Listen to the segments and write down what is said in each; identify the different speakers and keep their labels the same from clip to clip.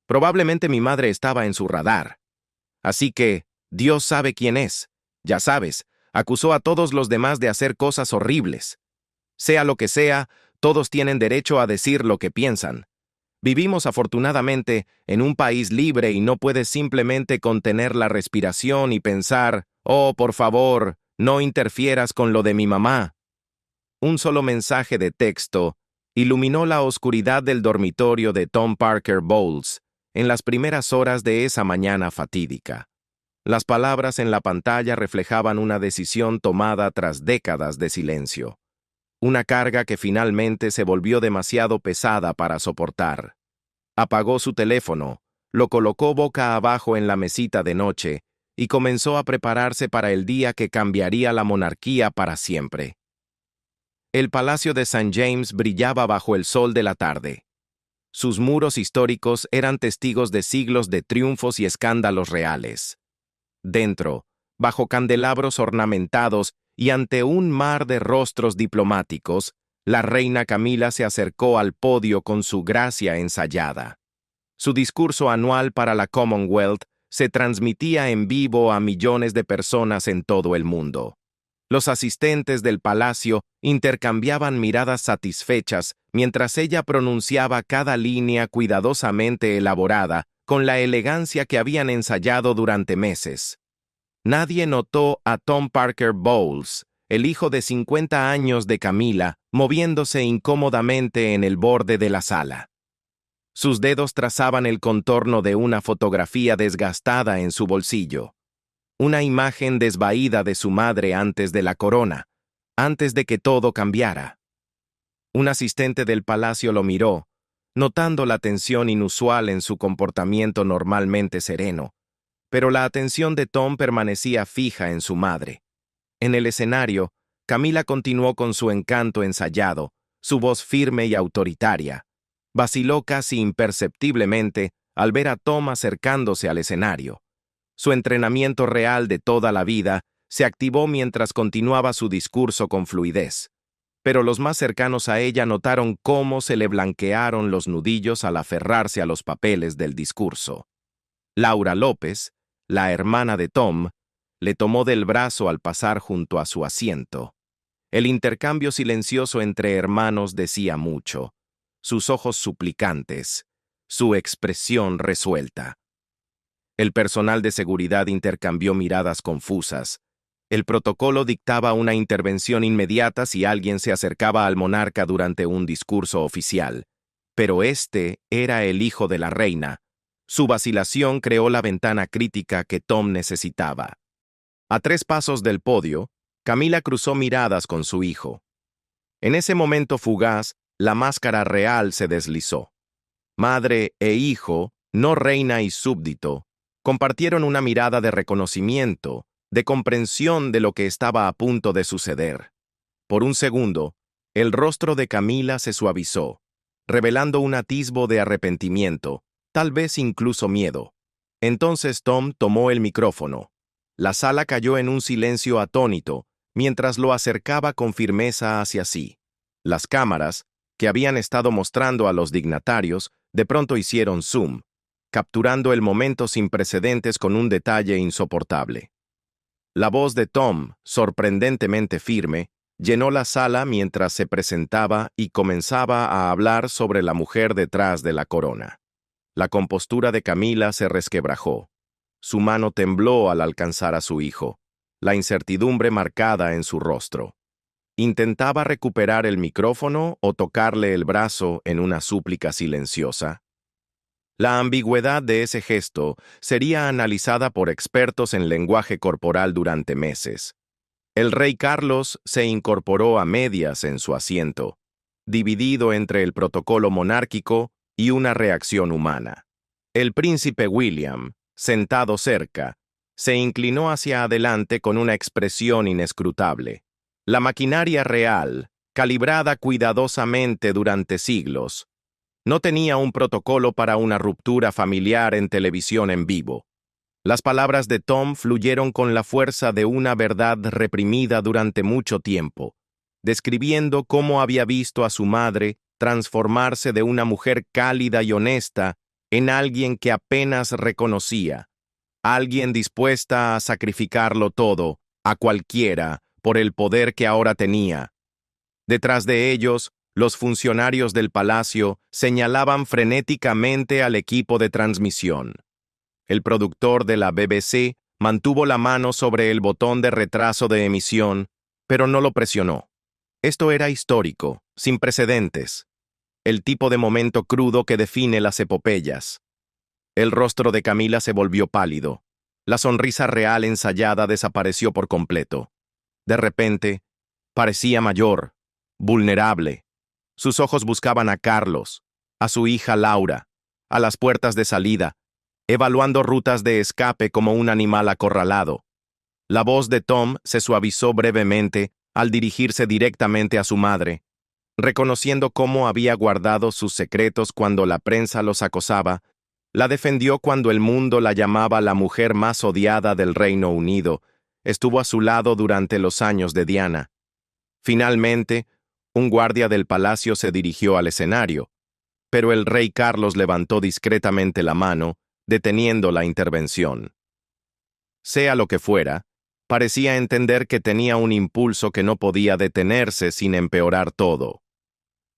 Speaker 1: Probablemente mi madre estaba en su radar. Así que, Dios sabe quién es. Ya sabes, acusó a todos los demás de hacer cosas horribles. Sea lo que sea, todos tienen derecho a decir lo que piensan. Vivimos afortunadamente en un país libre y no puedes simplemente contener la respiración y pensar, oh, por favor, no interfieras con lo de mi mamá. Un solo mensaje de texto iluminó la oscuridad del dormitorio de Tom Parker Bowles en las primeras horas de esa mañana fatídica. Las palabras en la pantalla reflejaban una decisión tomada tras décadas de silencio. Una carga que finalmente se volvió demasiado pesada para soportar. Apagó su teléfono, lo colocó boca abajo en la mesita de noche y comenzó a prepararse para el día que cambiaría la monarquía para siempre. El Palacio de St. James brillaba bajo el sol de la tarde. Sus muros históricos eran testigos de siglos de triunfos y escándalos reales. Dentro, bajo candelabros ornamentados y ante un mar de rostros diplomáticos, la reina Camila se acercó al podio con su gracia ensayada. Su discurso anual para la Commonwealth se transmitía en vivo a millones de personas en todo el mundo. Los asistentes del palacio intercambiaban miradas satisfechas mientras ella pronunciaba cada línea cuidadosamente elaborada con la elegancia que habían ensayado durante meses. Nadie notó a Tom Parker Bowles, el hijo de 50 años de Camila, moviéndose incómodamente en el borde de la sala. Sus dedos trazaban el contorno de una fotografía desgastada en su bolsillo. Una imagen desvaída de su madre antes de la corona, antes de que todo cambiara. Un asistente del palacio lo miró, notando la tensión inusual en su comportamiento normalmente sereno, pero la atención de Tom permanecía fija en su madre. En el escenario, Camila continuó con su encanto ensayado, su voz firme y autoritaria. Vaciló casi imperceptiblemente al ver a Tom acercándose al escenario. Su entrenamiento real de toda la vida se activó mientras continuaba su discurso con fluidez. Pero los más cercanos a ella notaron cómo se le blanquearon los nudillos al aferrarse a los papeles del discurso. Laura López, la hermana de Tom, le tomó del brazo al pasar junto a su asiento. El intercambio silencioso entre hermanos decía mucho. Sus ojos suplicantes, su expresión resuelta. El personal de seguridad intercambió miradas confusas. El protocolo dictaba una intervención inmediata si alguien se acercaba al monarca durante un discurso oficial. Pero este era el hijo de la reina. Su vacilación creó la ventana crítica que Tom necesitaba. A 3 pasos del podio, Camila cruzó miradas con su hijo. En ese momento fugaz, la máscara real se deslizó. Madre e hijo, no reina y súbdito, compartieron una mirada de reconocimiento, de comprensión de lo que estaba a punto de suceder. Por un segundo, el rostro de Camila se suavizó, revelando un atisbo de arrepentimiento, tal vez incluso miedo. Entonces Tom tomó el micrófono. La sala cayó en un silencio atónito, mientras lo acercaba con firmeza hacia sí. Las cámaras, que habían estado mostrando a los dignatarios, de pronto hicieron zoom, capturando el momento sin precedentes con un detalle insoportable. La voz de Tom, sorprendentemente firme, llenó la sala mientras se presentaba y comenzaba a hablar sobre la mujer detrás de la corona. La compostura de Camila se resquebrajó. Su mano tembló al alcanzar a su hijo, la incertidumbre marcada en su rostro. ¿Intentaba recuperar el micrófono o tocarle el brazo en una súplica silenciosa? La ambigüedad de ese gesto sería analizada por expertos en lenguaje corporal durante meses. El rey Carlos se incorporó a medias en su asiento, dividido entre el protocolo monárquico y una reacción humana. El príncipe William, sentado cerca, se inclinó hacia adelante con una expresión inescrutable. La maquinaria real, calibrada cuidadosamente durante siglos, no tenía un protocolo para una ruptura familiar en televisión en vivo. Las palabras de Tom fluyeron con la fuerza de una verdad reprimida durante mucho tiempo, describiendo cómo había visto a su madre transformarse de una mujer cálida y honesta en alguien que apenas reconocía, alguien dispuesta a sacrificarlo todo, a cualquiera, por el poder que ahora tenía. Detrás de ellos, los funcionarios del palacio señalaban frenéticamente al equipo de transmisión. El productor de la BBC mantuvo la mano sobre el botón de retraso de emisión, pero no lo presionó. Esto era histórico, sin precedentes. El tipo de momento crudo que define las epopeyas. El rostro de Camila se volvió pálido. La sonrisa real ensayada desapareció por completo. De repente, parecía mayor, vulnerable. Sus ojos buscaban a Carlos, a su hija Laura, a las puertas de salida, evaluando rutas de escape como un animal acorralado. La voz de Tom se suavizó brevemente al dirigirse directamente a su madre, reconociendo cómo había guardado sus secretos cuando la prensa los acosaba. La defendió cuando el mundo la llamaba la mujer más odiada del Reino Unido. Estuvo a su lado durante los años de Diana. Finalmente, un guardia del palacio se dirigió al escenario, pero el rey Carlos levantó discretamente la mano, deteniendo la intervención. Sea lo que fuera, parecía entender que tenía un impulso que no podía detenerse sin empeorar todo.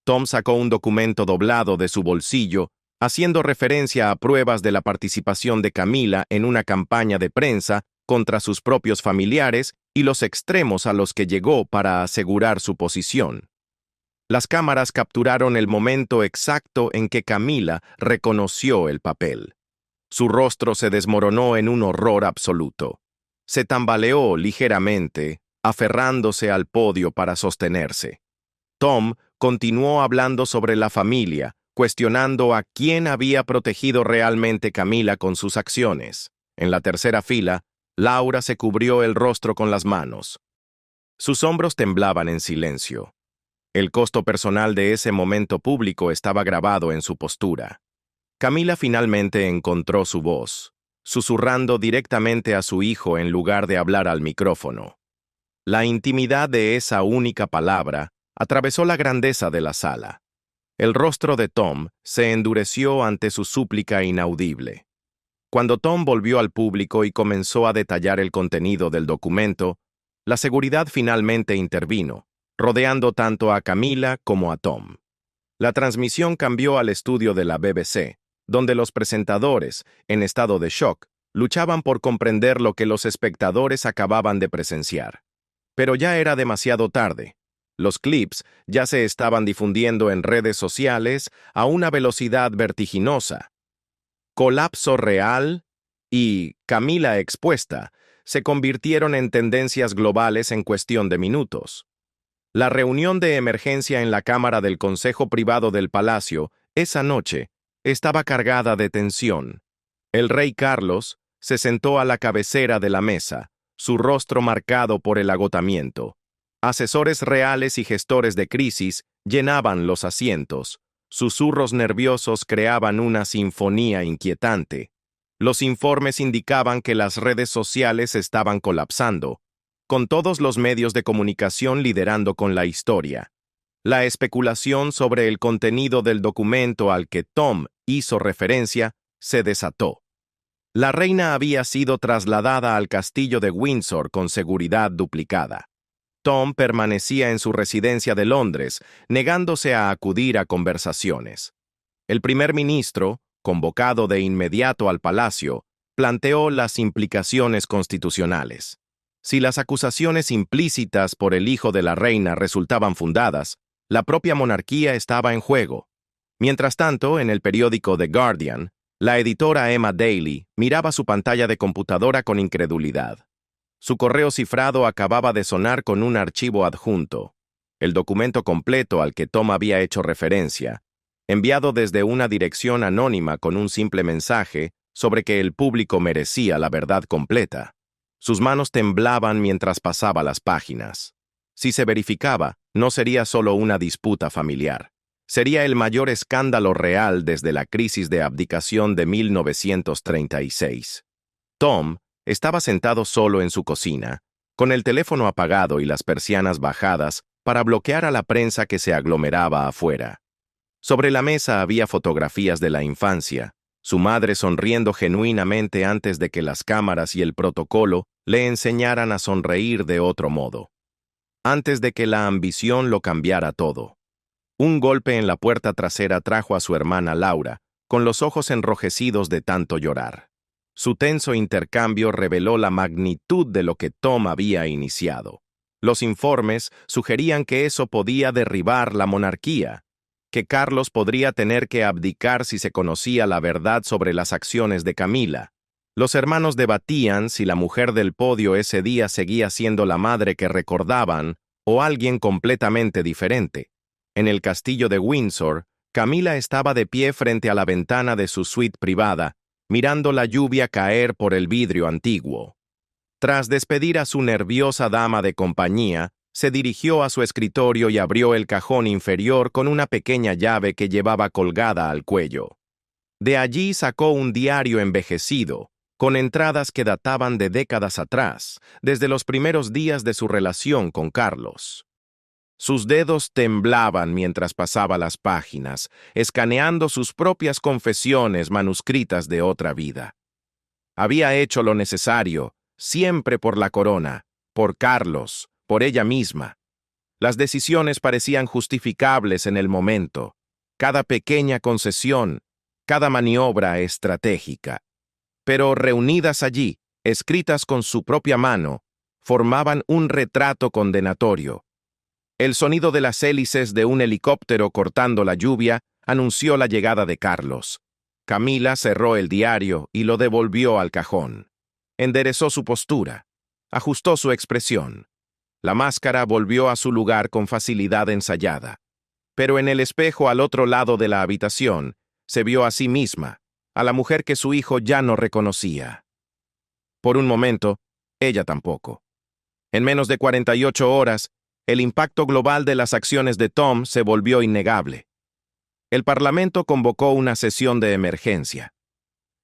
Speaker 1: Tom sacó un documento doblado de su bolsillo, haciendo referencia a pruebas de la participación de Camila en una campaña de prensa contra sus propios familiares y los extremos a los que llegó para asegurar su posición. Las cámaras capturaron el momento exacto en que Camila reconoció el papel. Su rostro se desmoronó en un horror absoluto. Se tambaleó ligeramente, aferrándose al podio para sostenerse. Tom continuó hablando sobre la familia, cuestionando a quién había protegido realmente Camila con sus acciones. En la tercera fila, Laura se cubrió el rostro con las manos. Sus hombros temblaban en silencio. El costo personal de ese momento público estaba grabado en su postura. Camila finalmente encontró su voz, susurrando directamente a su hijo en lugar de hablar al micrófono. La intimidad de esa única palabra atravesó la grandeza de la sala. El rostro de Tom se endureció ante su súplica inaudible. Cuando Tom volvió al público y comenzó a detallar el contenido del documento, la seguridad finalmente intervino, rodeando tanto a Camila como a Tom. La transmisión cambió al estudio de la BBC, donde los presentadores, en estado de shock, luchaban por comprender lo que los espectadores acababan de presenciar. Pero ya era demasiado tarde. Los clips ya se estaban difundiendo en redes sociales a una velocidad vertiginosa. Colapso real y Camila expuesta se convirtieron en tendencias globales en cuestión de minutos. La reunión de emergencia en la cámara del Consejo Privado del Palacio, esa noche, estaba cargada de tensión. El rey Carlos se sentó a la cabecera de la mesa, su rostro marcado por el agotamiento. Asesores reales y gestores de crisis llenaban los asientos. Susurros nerviosos creaban una sinfonía inquietante. Los informes indicaban que las redes sociales estaban colapsando, con todos los medios de comunicación liderando con la historia. La especulación sobre el contenido del documento al que Tom hizo referencia se desató. La reina había sido trasladada al castillo de Windsor con seguridad duplicada. Tom permanecía en su residencia de Londres, negándose a acudir a conversaciones. El primer ministro, convocado de inmediato al palacio, planteó las implicaciones constitucionales. Si las acusaciones implícitas por el hijo de la reina resultaban fundadas, la propia monarquía estaba en juego. Mientras tanto, en el periódico The Guardian, la editora Emma Daly miraba su pantalla de computadora con incredulidad. Su correo cifrado acababa de sonar con un archivo adjunto, el documento completo al que Tom había hecho referencia, enviado desde una dirección anónima con un simple mensaje sobre que el público merecía la verdad completa. Sus manos temblaban mientras pasaba las páginas. Si se verificaba, no sería solo una disputa familiar. Sería el mayor escándalo real desde la crisis de abdicación de 1936. Tom estaba sentado solo en su cocina, con el teléfono apagado y las persianas bajadas para bloquear a la prensa que se aglomeraba afuera. Sobre la mesa había fotografías de la infancia, su madre sonriendo genuinamente antes de que las cámaras y el protocolo le enseñaran a sonreír de otro modo. Antes de que la ambición lo cambiara todo. Un golpe en la puerta trasera trajo a su hermana Laura, con los ojos enrojecidos de tanto llorar. Su tenso intercambio reveló la magnitud de lo que Tom había iniciado. Los informes sugerían que eso podía derribar la monarquía, que Carlos podría tener que abdicar si se conocía la verdad sobre las acciones de Camila. Los hermanos debatían si la mujer del podio ese día seguía siendo la madre que recordaban o alguien completamente diferente. En el castillo de Windsor, Camila estaba de pie frente a la ventana de su suite privada, mirando la lluvia caer por el vidrio antiguo. Tras despedir a su nerviosa dama de compañía, se dirigió a su escritorio y abrió el cajón inferior con una pequeña llave que llevaba colgada al cuello. De allí sacó un diario envejecido, con entradas que databan de décadas atrás, desde los primeros días de su relación con Carlos. Sus dedos temblaban mientras pasaba las páginas, escaneando sus propias confesiones manuscritas de otra vida. Había hecho lo necesario, siempre por la corona, por Carlos, por ella misma. Las decisiones parecían justificables en el momento, cada pequeña concesión, cada maniobra estratégica. Pero reunidas allí, escritas con su propia mano, formaban un retrato condenatorio. El sonido de las hélices de un helicóptero cortando la lluvia anunció la llegada de Carlos. Camila cerró el diario y lo devolvió al cajón. Enderezó su postura, ajustó su expresión. La máscara volvió a su lugar con facilidad ensayada. Pero en el espejo al otro lado de la habitación, se vio a sí misma, a la mujer que su hijo ya no reconocía. Por un momento, ella tampoco. En menos de 48 horas, el impacto global de las acciones de Tom se volvió innegable. El Parlamento convocó una sesión de emergencia.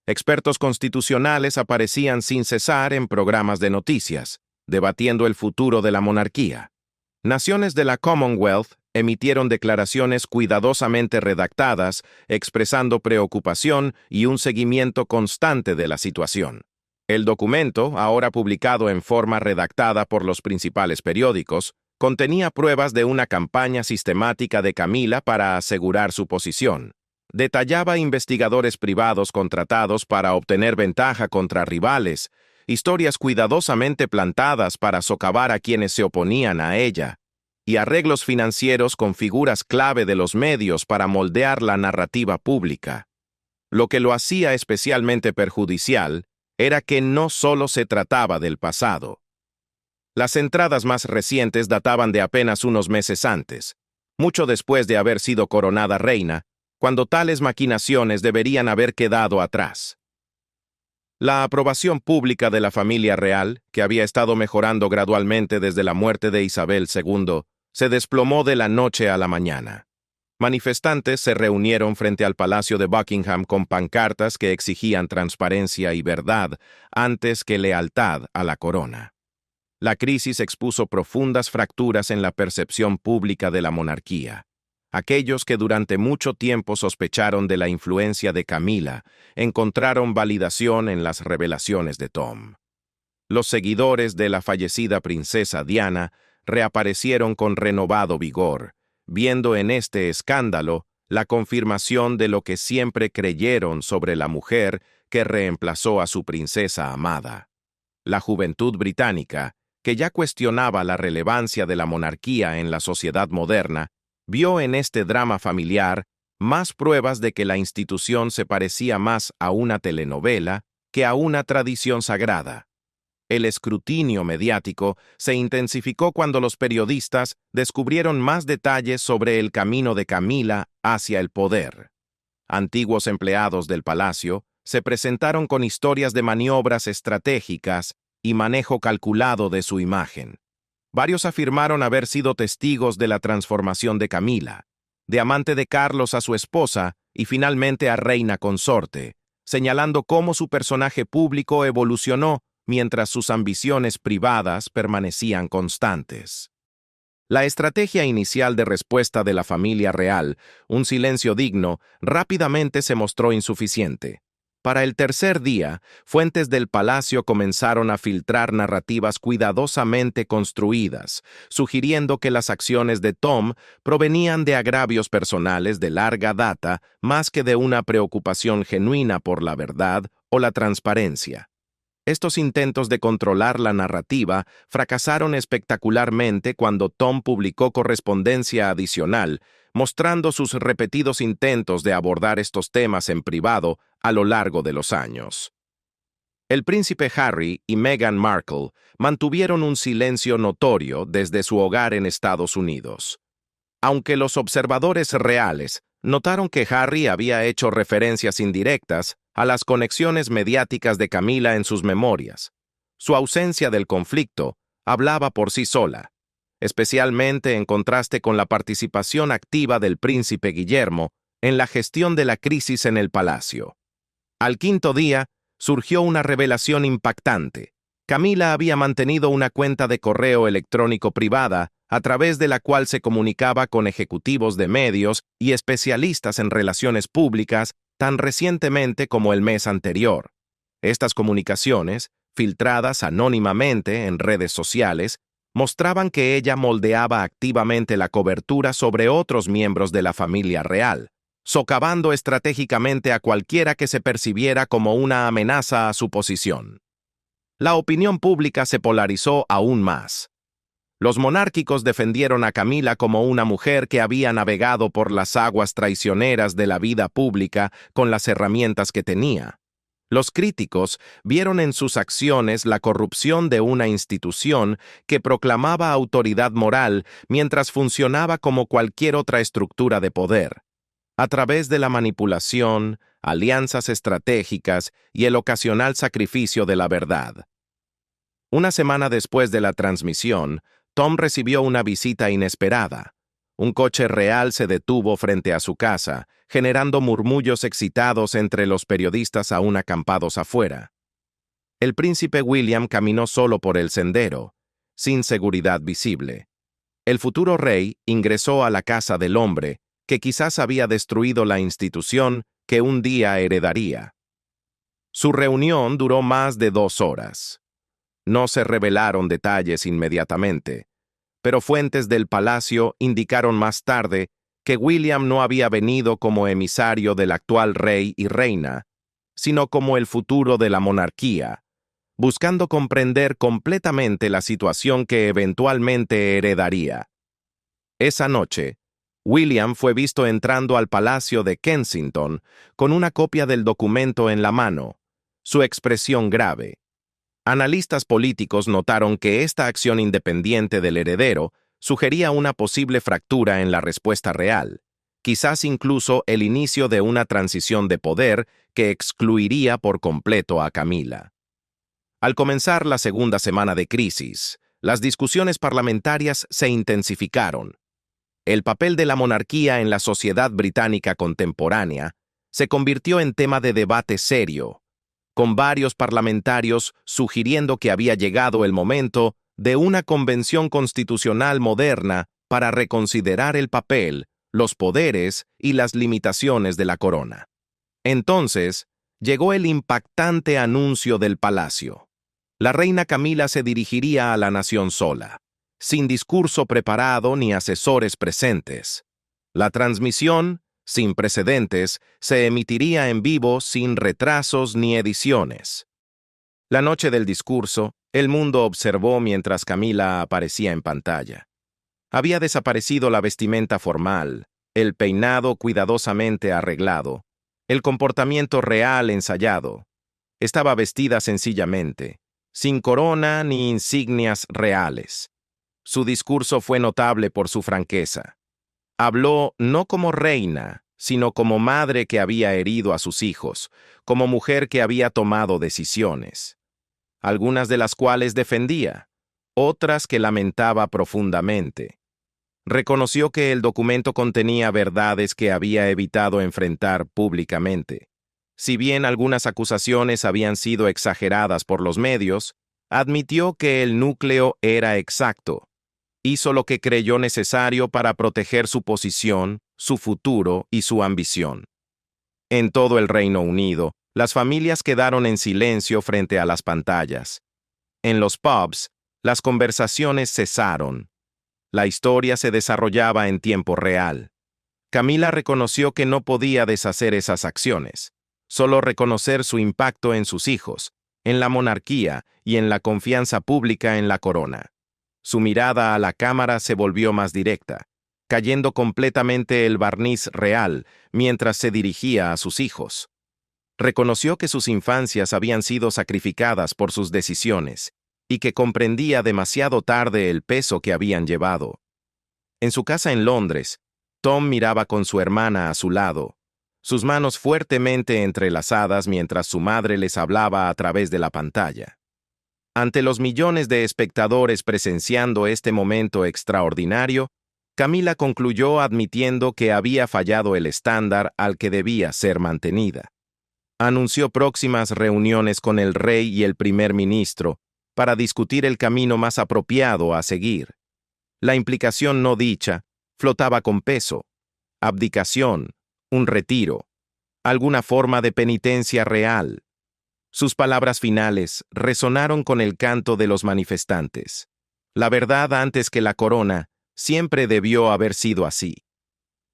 Speaker 1: Expertos constitucionales aparecían sin cesar en programas de noticias, debatiendo el futuro de la monarquía. Naciones de la Commonwealth emitieron declaraciones cuidadosamente redactadas, expresando preocupación y un seguimiento constante de la situación. El documento, ahora publicado en forma redactada por los principales periódicos, contenía pruebas de una campaña sistemática de Camila para asegurar su posición. Detallaba investigadores privados contratados para obtener ventaja contra rivales, historias cuidadosamente plantadas para socavar a quienes se oponían a ella, y arreglos financieros con figuras clave de los medios para moldear la narrativa pública. Lo que lo hacía especialmente perjudicial era que no solo se trataba del pasado. Las entradas más recientes databan de apenas unos meses antes, mucho después de haber sido coronada reina, cuando tales maquinaciones deberían haber quedado atrás. La aprobación pública de la familia real, que había estado mejorando gradualmente desde la muerte de Isabel II, se desplomó de la noche a la mañana. Manifestantes se reunieron frente al Palacio de Buckingham con pancartas que exigían transparencia y verdad antes que lealtad a la corona. La crisis expuso profundas fracturas en la percepción pública de la monarquía. Aquellos que durante mucho tiempo sospecharon de la influencia de Camila encontraron validación en las revelaciones de Tom. Los seguidores de la fallecida princesa Diana reaparecieron con renovado vigor, viendo en este escándalo la confirmación de lo que siempre creyeron sobre la mujer que reemplazó a su princesa amada. La juventud británica, que ya cuestionaba la relevancia de la monarquía en la sociedad moderna, vio en este drama familiar más pruebas de que la institución se parecía más a una telenovela que a una tradición sagrada. El escrutinio mediático se intensificó cuando los periodistas descubrieron más detalles sobre el camino de Camila hacia el poder. Antiguos empleados del palacio se presentaron con historias de maniobras estratégicas y manejo calculado de su imagen. Varios afirmaron haber sido testigos de la transformación de Camila, de amante de Carlos a su esposa y finalmente a reina consorte, señalando cómo su personaje público evolucionó mientras sus ambiciones privadas permanecían constantes. La estrategia inicial de respuesta de la familia real, un silencio digno, rápidamente se mostró insuficiente. Para el tercer día, fuentes del palacio comenzaron a filtrar narrativas cuidadosamente construidas, sugiriendo que las acciones de Tom provenían de agravios personales de larga data más que de una preocupación genuina por la verdad o la transparencia. Estos intentos de controlar la narrativa fracasaron espectacularmente cuando Tom publicó correspondencia adicional, mostrando sus repetidos intentos de abordar estos temas en privado a lo largo de los años. El príncipe Harry y Meghan Markle mantuvieron un silencio notorio desde su hogar en Estados Unidos. Aunque los observadores reales notaron que Harry había hecho referencias indirectas a las conexiones mediáticas de Camila en sus memorias, su ausencia del conflicto hablaba por sí sola, especialmente en contraste con la participación activa del príncipe Guillermo en la gestión de la crisis en el palacio. Al quinto día, surgió una revelación impactante. Camila había mantenido una cuenta de correo electrónico privada a través de la cual se comunicaba con ejecutivos de medios y especialistas en relaciones públicas tan recientemente como el mes anterior. Estas comunicaciones, filtradas anónimamente en redes sociales, mostraban que ella moldeaba activamente la cobertura sobre otros miembros de la familia real, socavando estratégicamente a cualquiera que se percibiera como una amenaza a su posición. La opinión pública se polarizó aún más. Los monárquicos defendieron a Camila como una mujer que había navegado por las aguas traicioneras de la vida pública con las herramientas que tenía. Los críticos vieron en sus acciones la corrupción de una institución que proclamaba autoridad moral mientras funcionaba como cualquier otra estructura de poder, a través de la manipulación, alianzas estratégicas y el ocasional sacrificio de la verdad. Una semana después de la transmisión, Tom recibió una visita inesperada. Un coche real se detuvo frente a su casa, generando murmullos excitados entre los periodistas aún acampados afuera. El príncipe William caminó solo por el sendero, sin seguridad visible. El futuro rey ingresó a la casa del hombre, que quizás había destruido la institución que un día heredaría. Su reunión duró más de 2 horas. No se revelaron detalles inmediatamente, pero fuentes del palacio indicaron más tarde que William no había venido como emisario del actual rey y reina, sino como el futuro de la monarquía, buscando comprender completamente la situación que eventualmente heredaría. Esa noche, William fue visto entrando al Palacio de Kensington con una copia del documento en la mano, su expresión grave. Analistas políticos notaron que esta acción independiente del heredero sugería una posible fractura en la respuesta real, quizás incluso el inicio de una transición de poder que excluiría por completo a Camila. Al comenzar la segunda semana de crisis, las discusiones parlamentarias se intensificaron. El papel de la monarquía en la sociedad británica contemporánea se convirtió en tema de debate serio, con varios parlamentarios sugiriendo que había llegado el momento de una convención constitucional moderna para reconsiderar el papel, los poderes y las limitaciones de la corona. Entonces, llegó el impactante anuncio del palacio. La reina Camila se dirigiría a la nación sola, sin discurso preparado ni asesores presentes. La transmisión, sin precedentes, se emitiría en vivo sin retrasos ni ediciones. La noche del discurso, el mundo observó mientras Camila aparecía en pantalla. Había desaparecido la vestimenta formal, el peinado cuidadosamente arreglado, el comportamiento real ensayado. Estaba vestida sencillamente, sin corona ni insignias reales. Su discurso fue notable por su franqueza. Habló no como reina, sino como madre que había herido a sus hijos, como mujer que había tomado decisiones, algunas de las cuales defendía, otras que lamentaba profundamente. Reconoció que el documento contenía verdades que había evitado enfrentar públicamente. Si bien algunas acusaciones habían sido exageradas por los medios, admitió que el núcleo era exacto. Hizo lo que creyó necesario para proteger su posición, su futuro y su ambición. En todo el Reino Unido, Las familias quedaron en silencio frente a las pantallas. En los pubs, las conversaciones cesaron. La historia se desarrollaba en tiempo real. Camila reconoció que no podía deshacer esas acciones, solo reconocer su impacto en sus hijos, en la monarquía y en la confianza pública en la corona. Su mirada a la cámara se volvió más directa, cayendo completamente el barniz real mientras se dirigía a sus hijos. Reconoció que sus infancias habían sido sacrificadas por sus decisiones y que comprendía demasiado tarde el peso que habían llevado. En su casa en Londres, Tom miraba con su hermana a su lado, sus manos fuertemente entrelazadas mientras su madre les hablaba a través de la pantalla. Ante los millones de espectadores presenciando este momento extraordinario, Camila concluyó admitiendo que había fallado el estándar al que debía ser mantenida. Anunció próximas reuniones con el rey y el primer ministro para discutir el camino más apropiado a seguir. La implicación no dicha flotaba con peso: abdicación, un retiro, alguna forma de penitencia real. Sus palabras finales resonaron con el canto de los manifestantes. La verdad antes que la corona siempre debió haber sido así.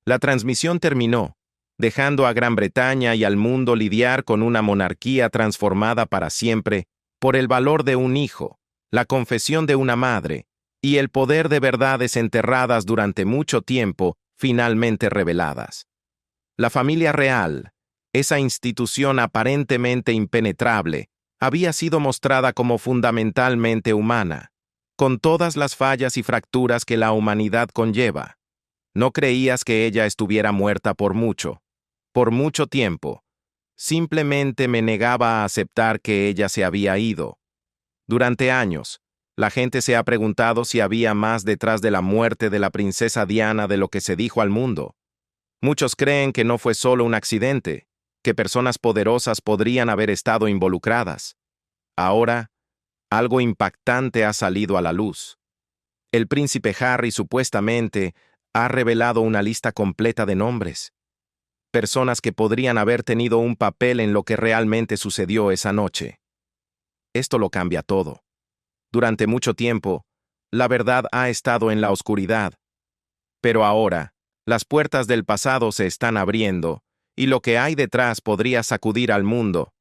Speaker 1: La transmisión terminó, dejando a Gran Bretaña y al mundo lidiar con una monarquía transformada para siempre por el valor de un hijo, la confesión de una madre y el poder de verdades enterradas durante mucho tiempo finalmente reveladas. La familia real, esa institución aparentemente impenetrable, había sido mostrada como fundamentalmente humana, con todas las fallas y fracturas que la humanidad conlleva. No creías que ella estuviera muerta por mucho tiempo. Simplemente me negaba a aceptar que ella se había ido. Durante años, la gente se ha preguntado si había más detrás de la muerte de la princesa Diana de lo que se dijo al mundo. Muchos creen que no fue solo un accidente, que personas poderosas podrían haber estado involucradas. Ahora, algo impactante ha salido a la luz. El príncipe Harry supuestamente ha revelado una lista completa de nombres. Personas que podrían haber tenido un papel en lo que realmente sucedió esa noche. Esto lo cambia todo. Durante mucho tiempo, la verdad ha estado en la oscuridad. Pero ahora, las puertas del pasado se están abriendo, y lo que hay detrás podría sacudir al mundo.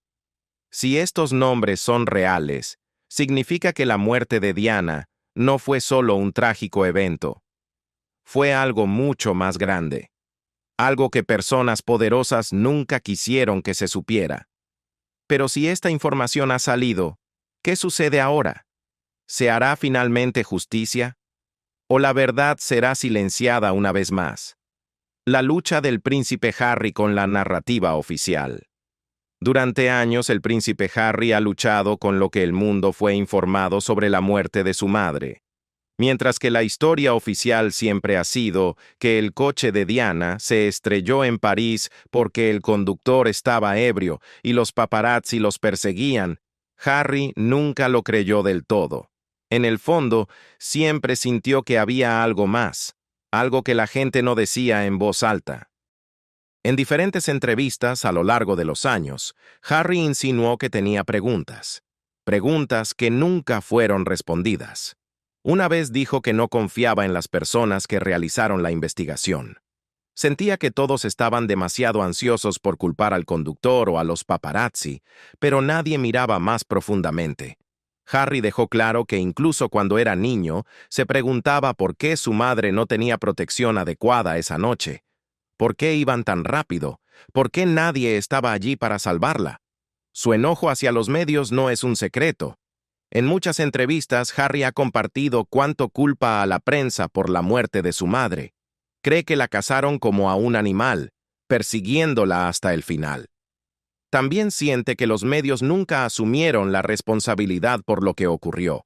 Speaker 1: Si estos nombres son reales, significa que la muerte de Diana no fue solo un trágico evento. Fue algo mucho más grande. Algo que personas poderosas nunca quisieron que se supiera. Pero si esta información ha salido, ¿qué sucede ahora? ¿Se hará finalmente justicia? ¿O la verdad será silenciada una vez más? La lucha del príncipe Harry con la narrativa oficial. Durante años el príncipe Harry ha luchado con lo que el mundo fue informado sobre la muerte de su madre. Mientras que la historia oficial siempre ha sido que el coche de Diana se estrelló en París porque el conductor estaba ebrio y los paparazzi los perseguían, Harry nunca lo creyó del todo. En el fondo, siempre sintió que había algo más, algo que la gente no decía en voz alta. En diferentes entrevistas a lo largo de los años, Harry insinuó que tenía preguntas que nunca fueron respondidas. Una vez dijo que no confiaba en las personas que realizaron la investigación. Sentía que todos estaban demasiado ansiosos por culpar al conductor o a los paparazzi, pero nadie miraba más profundamente. Harry dejó claro que incluso cuando era niño, se preguntaba por qué su madre no tenía protección adecuada esa noche. ¿Por qué iban tan rápido? ¿Por qué nadie estaba allí para salvarla? Su enojo hacia los medios no es un secreto. En muchas entrevistas, Harry ha compartido cuánto culpa a la prensa por la muerte de su madre. Cree que la cazaron como a un animal, persiguiéndola hasta el final. También siente que los medios nunca asumieron la responsabilidad por lo que ocurrió.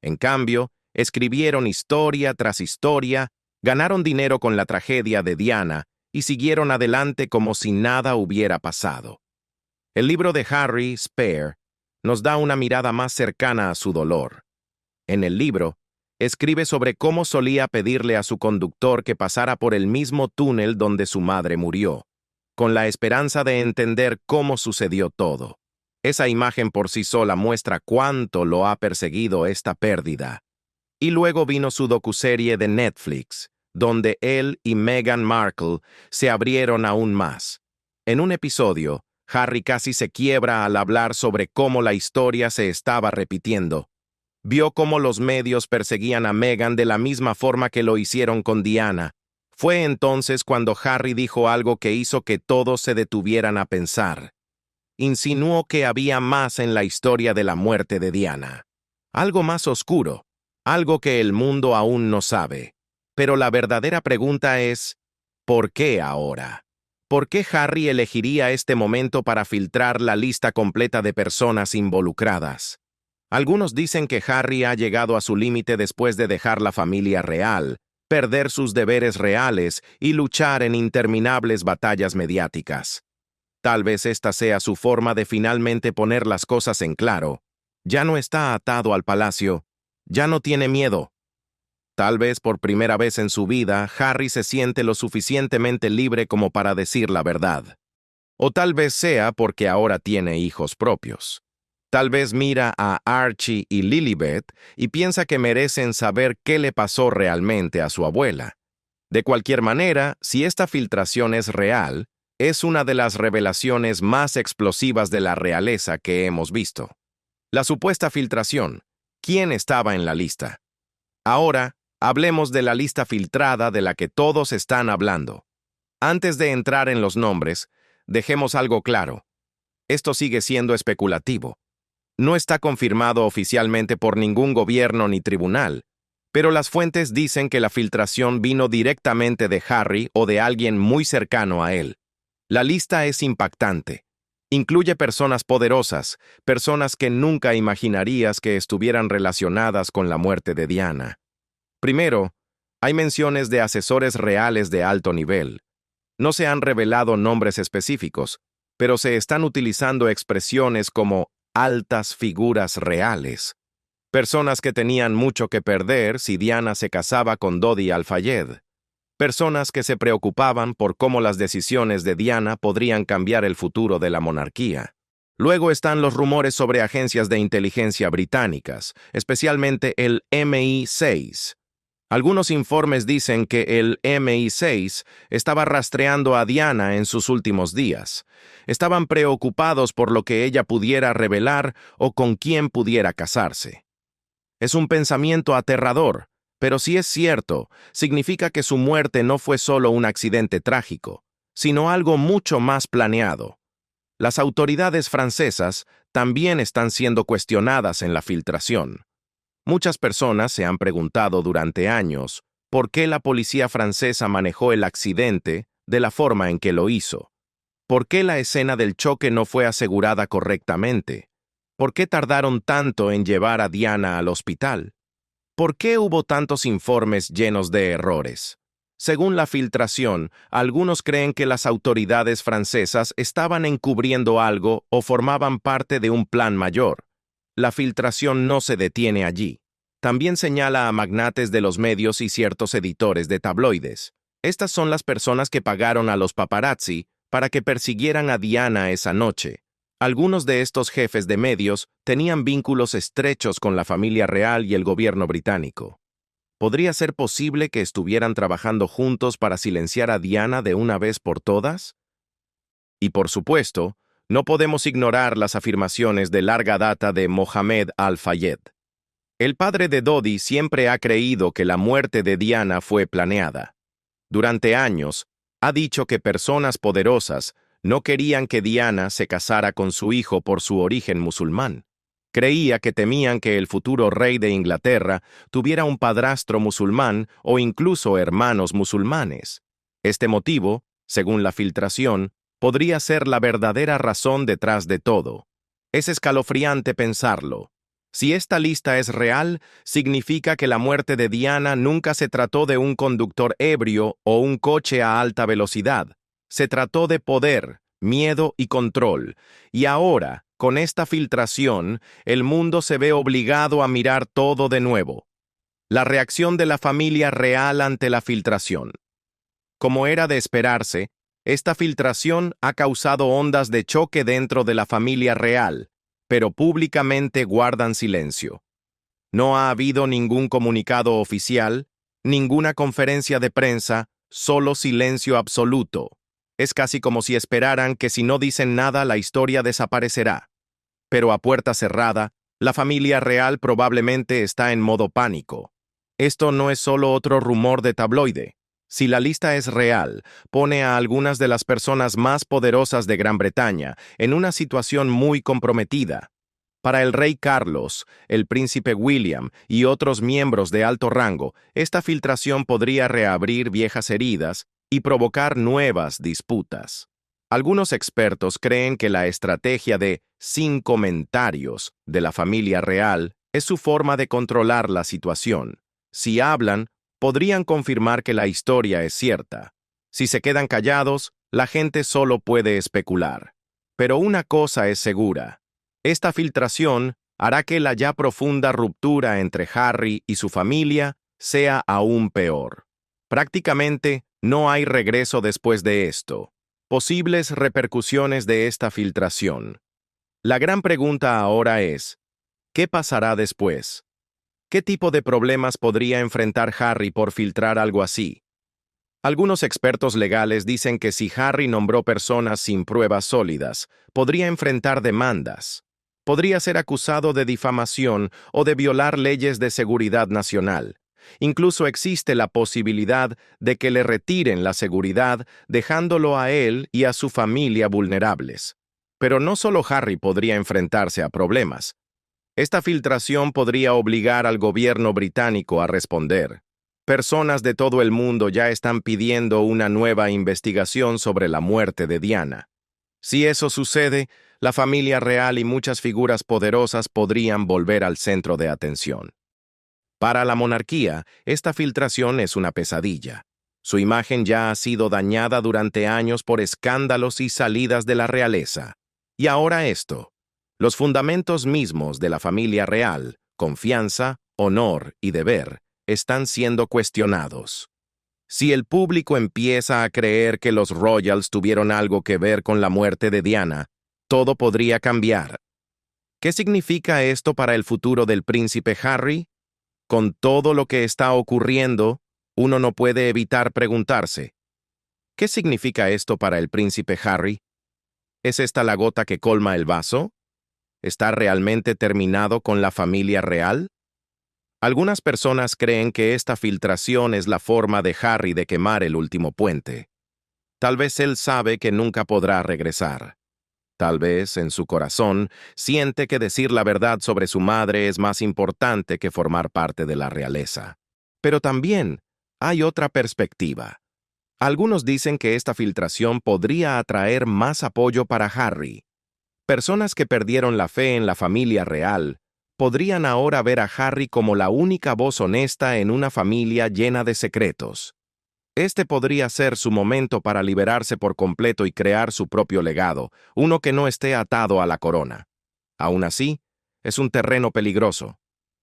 Speaker 1: En cambio, escribieron historia tras historia, ganaron dinero con la tragedia de Diana y siguieron adelante como si nada hubiera pasado. El libro de Harry, Spare, nos da una mirada más cercana a su dolor. En el libro, escribe sobre cómo solía pedirle a su conductor que pasara por el mismo túnel donde su madre murió. con la esperanza de entender cómo sucedió todo. Esa imagen por sí sola muestra cuánto lo ha perseguido esta pérdida. Y luego vino su docuserie de Netflix, donde él y Meghan Markle se abrieron aún más. En un episodio, Harry casi se quiebra al hablar sobre cómo la historia se estaba repitiendo. Vio cómo los medios perseguían a Meghan de la misma forma que lo hicieron con Diana. Fue entonces cuando Harry dijo algo que hizo que todos se detuvieran a pensar. Insinuó que había más en la historia de la muerte de Diana. Algo más oscuro, algo que el mundo aún no sabe. Pero la verdadera pregunta es, ¿por qué ahora? ¿Por qué Harry elegiría este momento para filtrar la lista completa de personas involucradas? Algunos dicen que Harry ha llegado a su límite después de dejar la familia real, perder sus deberes reales y luchar en interminables batallas mediáticas. Tal vez esta sea su forma de finalmente poner las cosas en claro. Ya no está atado al palacio, ya no tiene miedo. Tal vez por primera vez en su vida, Harry se siente lo suficientemente libre como para decir la verdad. O tal vez sea porque ahora tiene hijos propios. Tal vez mira a Archie y Lilibet y piensa que merecen saber qué le pasó realmente a su abuela. De cualquier manera, si esta filtración es real, es una de las revelaciones más explosivas de la realeza que hemos visto. La supuesta filtración. ¿Quién estaba en la lista? Ahora, hablemos de la lista filtrada de la que todos están hablando. Antes de entrar en los nombres, dejemos algo claro. Esto sigue siendo especulativo. No está confirmado oficialmente por ningún gobierno ni tribunal, pero las fuentes dicen que la filtración vino directamente de Harry o de alguien muy cercano a él. La lista es impactante. Incluye personas poderosas, personas que nunca imaginarías que estuvieran relacionadas con la muerte de Diana. Primero, hay menciones de asesores reales de alto nivel. No se han revelado nombres específicos, pero se están utilizando expresiones como altas figuras reales. Personas que tenían mucho que perder si Diana se casaba con Dodi Al-Fayed. Personas que se preocupaban por cómo las decisiones de Diana podrían cambiar el futuro de la monarquía. Luego están los rumores sobre agencias de inteligencia británicas, especialmente el MI6. Algunos informes dicen que el MI6 estaba rastreando a Diana en sus últimos días. Estaban preocupados por lo que ella pudiera revelar o con quién pudiera casarse. Es un pensamiento aterrador, pero si es cierto, significa que su muerte no fue solo un accidente trágico, sino algo mucho más planeado. Las autoridades francesas también están siendo cuestionadas en la filtración. Muchas personas se han preguntado durante años por qué la policía francesa manejó el accidente de la forma en que lo hizo. ¿Por qué la escena del choque no fue asegurada correctamente? ¿Por qué tardaron tanto en llevar a Diana al hospital? ¿Por qué hubo tantos informes llenos de errores? Según la filtración, algunos creen que las autoridades francesas estaban encubriendo algo o formaban parte de un plan mayor. La filtración no se detiene allí. También señala a magnates de los medios y ciertos editores de tabloides. Estas son las personas que pagaron a los paparazzi para que persiguieran a Diana esa noche. Algunos de estos jefes de medios tenían vínculos estrechos con la familia real y el gobierno británico. ¿Podría ser posible que estuvieran trabajando juntos para silenciar a Diana de una vez por todas? Y por supuesto, no podemos ignorar las afirmaciones de larga data de Mohammed Al-Fayed. El padre de Dodi siempre ha creído que la muerte de Diana fue planeada. Durante años, ha dicho que personas poderosas no querían que Diana se casara con su hijo por su origen musulmán. Creía que temían que el futuro rey de Inglaterra tuviera un padrastro musulmán o incluso hermanos musulmanes. Este motivo, según la filtración, podría ser la verdadera razón detrás de todo. Es escalofriante pensarlo. Si esta lista es real, significa que la muerte de Diana nunca se trató de un conductor ebrio o un coche a alta velocidad. Se trató de poder, miedo y control. Y ahora, con esta filtración, el mundo se ve obligado a mirar todo de nuevo. La reacción de la familia real ante la filtración. Como era de esperarse, Esta filtración ha causado ondas de choque dentro de la familia real, pero públicamente guardan silencio. No ha habido ningún comunicado oficial, ninguna conferencia de prensa, solo silencio absoluto. Es casi como si esperaran que si no dicen nada la historia desaparecerá. Pero a puerta cerrada, la familia real probablemente está en modo pánico. Esto no es solo otro rumor de tabloide. Si la lista es real, pone a algunas de las personas más poderosas de Gran Bretaña en una situación muy comprometida. Para el rey Carlos, el príncipe William y otros miembros de alto rango, esta filtración podría reabrir viejas heridas y provocar nuevas disputas. Algunos expertos creen que la estrategia de sin comentarios de la familia real es su forma de controlar la situación. Si hablan, podrían confirmar que la historia es cierta. Si se quedan callados, la gente solo puede especular. Pero una cosa es segura. Esta filtración hará que la ya profunda ruptura entre Harry y su familia sea aún peor. Prácticamente no hay regreso después de esto. Posibles repercusiones de esta filtración. La gran pregunta ahora es, ¿qué pasará después? ¿Qué tipo de problemas podría enfrentar Harry por filtrar algo así? Algunos expertos legales dicen que si Harry nombró personas sin pruebas sólidas, podría enfrentar demandas. Podría ser acusado de difamación o de violar leyes de seguridad nacional. Incluso existe la posibilidad de que le retiren la seguridad, dejándolo a él y a su familia vulnerables. Pero no solo Harry podría enfrentarse a problemas. Esta filtración podría obligar al gobierno británico a responder. Personas de todo el mundo ya están pidiendo una nueva investigación sobre la muerte de Diana. Si eso sucede, la familia real y muchas figuras poderosas podrían volver al centro de atención. Para la monarquía, esta filtración es una pesadilla. Su imagen ya ha sido dañada durante años por escándalos y salidas de la realeza. Y ahora esto. Los fundamentos mismos de la familia real, confianza, honor y deber, están siendo cuestionados. Si el público empieza a creer que los Royals tuvieron algo que ver con la muerte de Diana, todo podría cambiar. ¿Qué significa esto para el futuro del príncipe Harry? Con todo lo que está ocurriendo, uno no puede evitar preguntarse, ¿qué significa esto para el príncipe Harry? ¿Es esta la gota que colma el vaso? ¿Está realmente terminado con la familia real? Algunas personas creen que esta filtración es la forma de Harry de quemar el último puente. Tal vez él sabe que nunca podrá regresar. Tal vez, en su corazón, siente que decir la verdad sobre su madre es más importante que formar parte de la realeza. Pero también hay otra perspectiva. Algunos dicen que esta filtración podría atraer más apoyo para Harry. Personas que perdieron la fe en la familia real podrían ahora ver a Harry como la única voz honesta en una familia llena de secretos. Este podría ser su momento para liberarse por completo y crear su propio legado, uno que no esté atado a la corona. Aún así, es un terreno peligroso.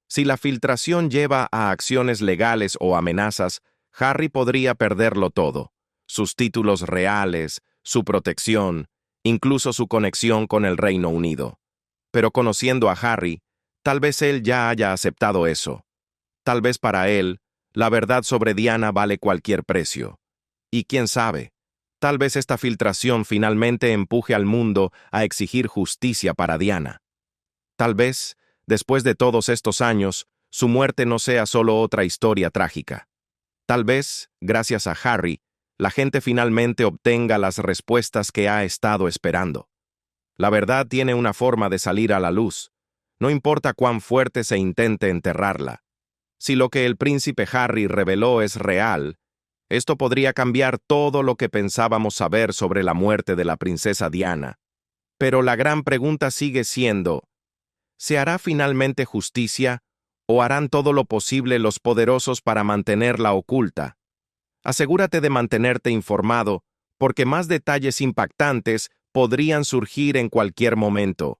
Speaker 1: Si la filtración lleva a acciones legales o amenazas, Harry podría perderlo todo: sus títulos reales, su protección, incluso su conexión con el Reino Unido. Pero conociendo a Harry, tal vez él ya haya aceptado eso. Tal vez para él, la verdad sobre Diana vale cualquier precio. Y quién sabe, tal vez esta filtración finalmente empuje al mundo a exigir justicia para Diana. Tal vez, después de todos estos años, su muerte no sea solo otra historia trágica. Tal vez, gracias a Harry, la gente finalmente obtenga las respuestas que ha estado esperando. La verdad tiene una forma de salir a la luz, no importa cuán fuerte se intente enterrarla. Si lo que el príncipe Harry reveló es real, esto podría cambiar todo lo que pensábamos saber sobre la muerte de la princesa Diana. Pero la gran pregunta sigue siendo, ¿se hará finalmente justicia o harán todo lo posible los poderosos para mantenerla oculta? Asegúrate de mantenerte informado, porque más detalles impactantes podrían surgir en cualquier momento.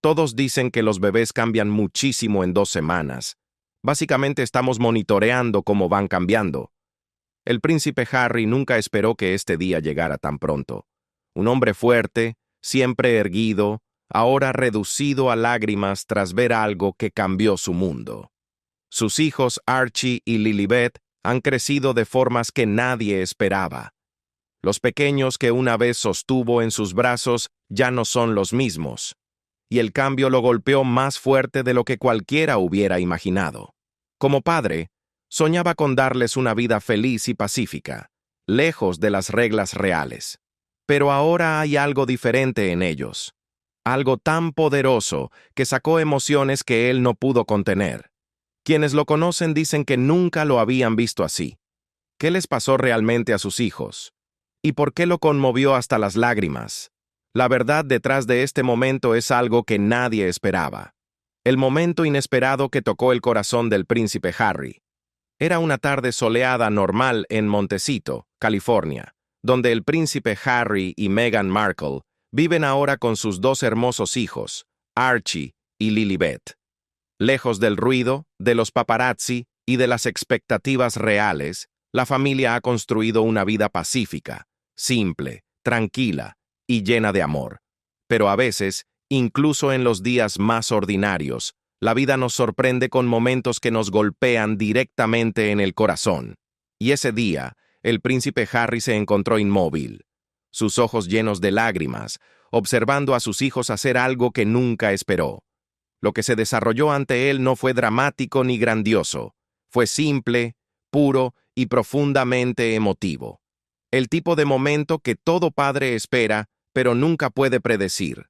Speaker 1: Todos dicen que los bebés cambian muchísimo en 2 semanas. Básicamente estamos monitoreando cómo van cambiando. El príncipe Harry nunca esperó que este día llegara tan pronto. Un hombre fuerte, siempre erguido, ahora reducido a lágrimas tras ver algo que cambió su mundo. Sus hijos Archie y Lilibet han crecido de formas que nadie esperaba. Los pequeños que una vez sostuvo en sus brazos ya no son los mismos, y el cambio lo golpeó más fuerte de lo que cualquiera hubiera imaginado. Como padre, soñaba con darles una vida feliz y pacífica, lejos de las reglas reales. Pero ahora hay algo diferente en ellos, algo tan poderoso que sacó emociones que él no pudo contener. Quienes lo conocen dicen que nunca lo habían visto así. ¿Qué les pasó realmente a sus hijos? ¿Y por qué lo conmovió hasta las lágrimas? La verdad detrás de este momento es algo que nadie esperaba. El momento inesperado que tocó el corazón del príncipe Harry. Era una tarde soleada normal en Montecito, California, donde el príncipe Harry y Meghan Markle viven ahora con sus dos hermosos hijos, Archie y Lilibet. Lejos del ruido, de los paparazzi y de las expectativas reales, la familia ha construido una vida pacífica, simple, tranquila y llena de amor. Pero a veces, incluso en los días más ordinarios, la vida nos sorprende con momentos que nos golpean directamente en el corazón. Y ese día, el príncipe Harry se encontró inmóvil, sus ojos llenos de lágrimas, observando a sus hijos hacer algo que nunca esperó. Lo que se desarrolló ante él no fue dramático ni grandioso, fue simple, puro y profundamente emotivo. El tipo de momento que todo padre espera, pero nunca puede predecir.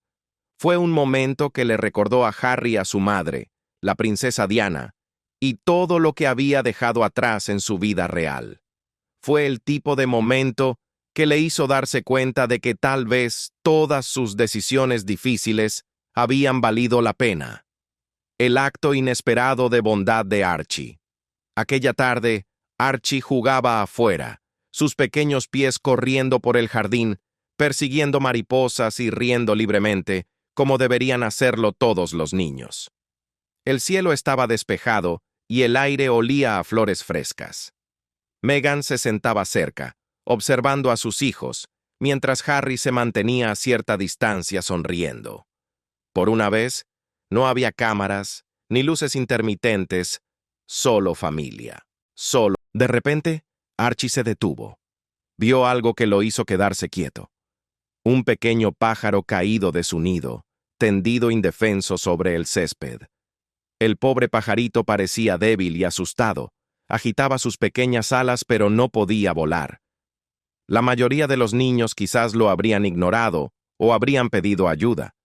Speaker 1: Fue un momento que le recordó a Harry a su madre, la princesa Diana, y todo lo que había dejado atrás en su vida real. Fue el tipo de momento que le hizo darse cuenta de que tal vez todas sus decisiones difíciles habían valido la pena. El acto inesperado de bondad de Archie. Aquella tarde, Archie jugaba afuera, sus pequeños pies corriendo por el jardín, persiguiendo mariposas y riendo libremente, como deberían hacerlo todos los niños. El cielo estaba despejado y el aire olía a flores frescas. Meghan se sentaba cerca, observando a sus hijos, mientras Harry se mantenía a cierta distancia sonriendo. Por una vez, no había cámaras, ni luces intermitentes, solo familia, solo. De repente, Archie se detuvo. Vio algo que lo hizo quedarse quieto. Un pequeño pájaro caído de su nido, tendido indefenso sobre el césped. El pobre pajarito parecía débil y asustado, agitaba sus pequeñas alas pero no podía volar. La mayoría de los niños quizás lo habrían ignorado o habrían pedido ayuda,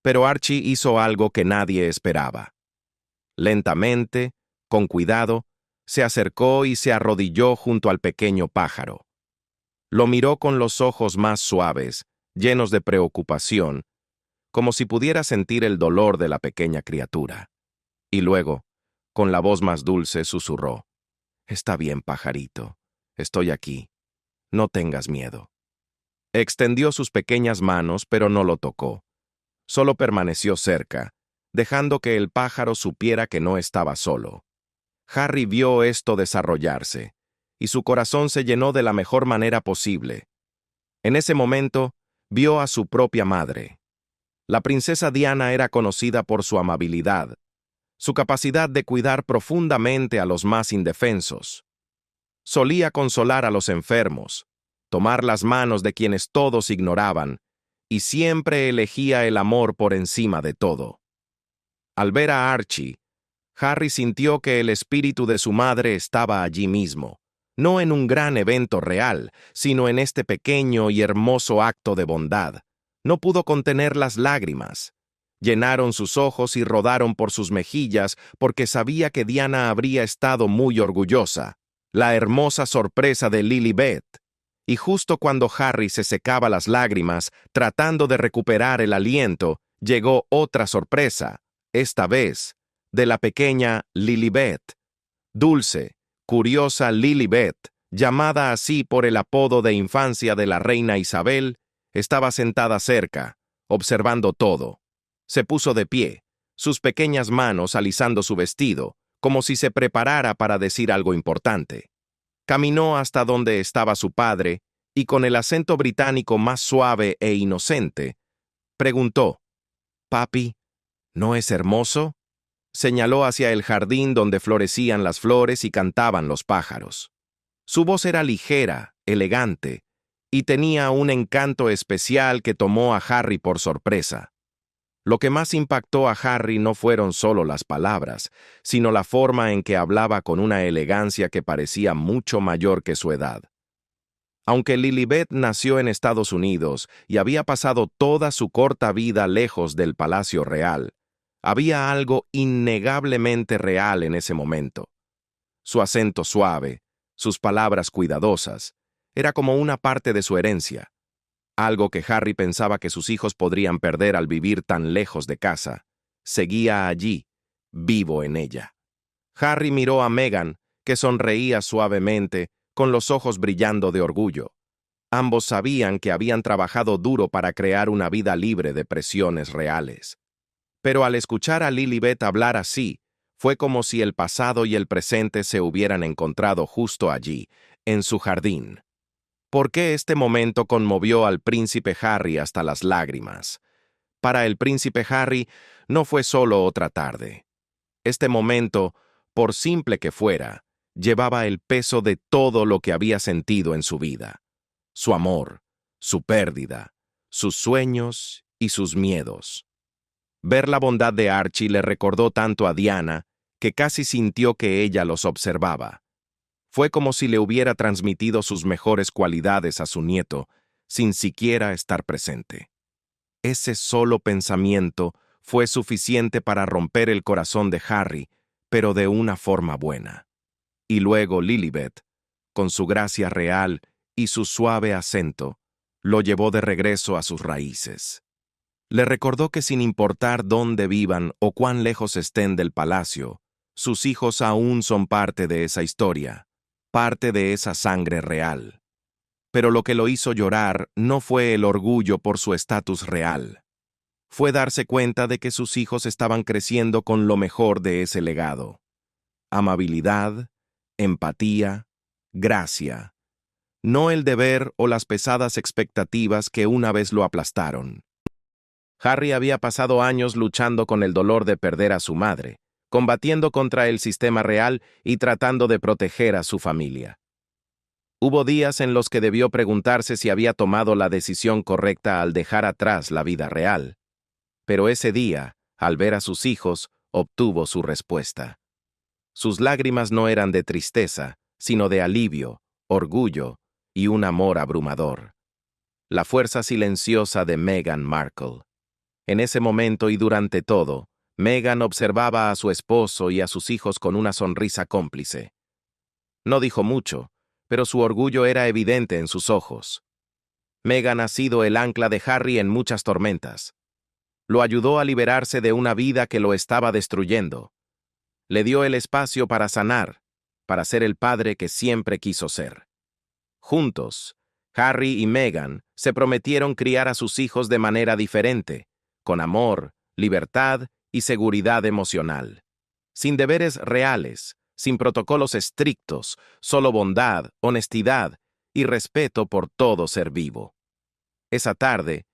Speaker 1: pero Archie hizo algo que nadie esperaba. Lentamente, con cuidado, se acercó y se arrodilló junto al pequeño pájaro. Lo miró con los ojos más suaves, llenos de preocupación, como si pudiera sentir el dolor de la pequeña criatura. Y luego, con la voz más dulce, susurró: «Está bien, pajarito. Estoy aquí. No tengas miedo». Extendió sus pequeñas manos, pero no lo tocó. Solo permaneció cerca, dejando que el pájaro supiera que no estaba solo. Harry vio esto desarrollarse, y su corazón se llenó de la mejor manera posible. En ese momento, vio a su propia madre. La princesa Diana era conocida por su amabilidad, su capacidad de cuidar profundamente a los más indefensos. Solía consolar a los enfermos, tomar las manos de quienes todos ignoraban, y siempre elegía el amor por encima de todo. Al ver a Archie, Harry sintió que el espíritu de su madre estaba allí mismo, no en un gran evento real, sino en este pequeño y hermoso acto de bondad. No pudo contener las lágrimas. Llenaron sus ojos y rodaron por sus mejillas porque sabía que Diana habría estado muy orgullosa. La hermosa sorpresa de Lilibet. Y justo cuando Harry se secaba las lágrimas, tratando de recuperar el aliento, llegó otra sorpresa, esta vez, de la pequeña Lilibet. Dulce, curiosa Lilibet, llamada así por el apodo de infancia de la reina Isabel, estaba sentada cerca, observando todo. Se puso de pie, sus pequeñas manos alisando su vestido, como si se preparara para decir algo importante. Caminó hasta donde estaba su padre y con el acento británico más suave e inocente, preguntó, «Papi, ¿no es hermoso?». Señaló hacia el jardín donde florecían las flores y cantaban los pájaros. Su voz era ligera, elegante, y tenía un encanto especial que tomó a Harry por sorpresa. Lo que más impactó a Harry no fueron solo las palabras, sino la forma en que hablaba con una elegancia que parecía mucho mayor que su edad. Aunque Lilibet nació en Estados Unidos y había pasado toda su corta vida lejos del Palacio Real, había algo innegablemente real en ese momento. Su acento suave, sus palabras cuidadosas, era como una parte de su herencia. Algo que Harry pensaba que sus hijos podrían perder al vivir tan lejos de casa, seguía allí, vivo en ella. Harry miró a Meghan, que sonreía suavemente, con los ojos brillando de orgullo. Ambos sabían que habían trabajado duro para crear una vida libre de presiones reales. Pero al escuchar a Lilibet hablar así, fue como si el pasado y el presente se hubieran encontrado justo allí, en su jardín. ¿Por qué este momento conmovió al príncipe Harry hasta las lágrimas? Para el príncipe Harry no fue solo otra tarde. Este momento, por simple que fuera, llevaba el peso de todo lo que había sentido en su vida. Su amor, su pérdida, sus sueños y sus miedos. Ver la bondad de Archie le recordó tanto a Diana que casi sintió que ella los observaba. Fue como si le hubiera transmitido sus mejores cualidades a su nieto, sin siquiera estar presente. Ese solo pensamiento fue suficiente para romper el corazón de Harry, pero de una forma buena. Y luego Lilibet, con su gracia real y su suave acento, lo llevó de regreso a sus raíces. Le recordó que sin importar dónde vivan o cuán lejos estén del palacio, sus hijos aún son parte de esa historia, parte de esa sangre real. Pero lo que lo hizo llorar no fue el orgullo por su estatus real. Fue darse cuenta de que sus hijos estaban creciendo con lo mejor de ese legado. Amabilidad, empatía, gracia. No el deber o las pesadas expectativas que una vez lo aplastaron. Harry había pasado años luchando con el dolor de perder a su madre, combatiendo contra el sistema real y tratando de proteger a su familia. Hubo días en los que debió preguntarse si había tomado la decisión correcta al dejar atrás la vida real. Pero ese día, al ver a sus hijos, obtuvo su respuesta. Sus lágrimas no eran de tristeza, sino de alivio, orgullo y un amor abrumador. La fuerza silenciosa de Meghan Markle. En ese momento y durante todo, Meghan observaba a su esposo y a sus hijos con una sonrisa cómplice. No dijo mucho, pero su orgullo era evidente en sus ojos. Meghan ha sido el ancla de Harry en muchas tormentas. Lo ayudó a liberarse de una vida que lo estaba destruyendo. Le dio el espacio para sanar, para ser el padre que siempre quiso ser. Juntos, Harry y Meghan se prometieron criar a sus hijos de manera diferente, con amor, libertad y seguridad emocional. Sin deberes reales, sin protocolos estrictos, solo bondad, honestidad y respeto por todo ser vivo. Esa tarde,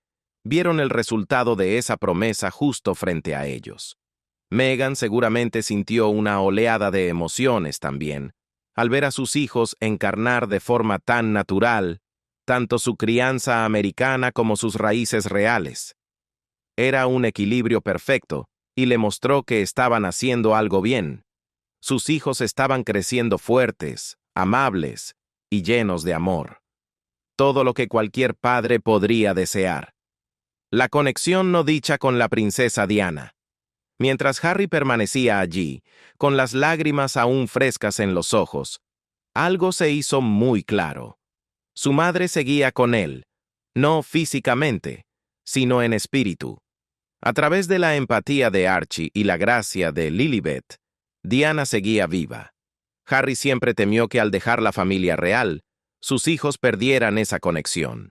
Speaker 1: vieron el resultado de esa promesa justo frente a ellos. Meghan seguramente sintió una oleada de emociones también, al ver a sus hijos encarnar de forma tan natural tanto su crianza americana como sus raíces reales. Era un equilibrio perfecto, y le mostró que estaban haciendo algo bien. Sus hijos estaban creciendo fuertes, amables y llenos de amor. Todo lo que cualquier padre podría desear. La conexión no dicha con la princesa Diana. Mientras Harry permanecía allí, con las lágrimas aún frescas en los ojos, algo se hizo muy claro. Su madre seguía con él, no físicamente, sino en espíritu. A través de la empatía de Archie y la gracia de Lilibet, Diana seguía viva. Harry siempre temió que al dejar la familia real, sus hijos perdieran esa conexión.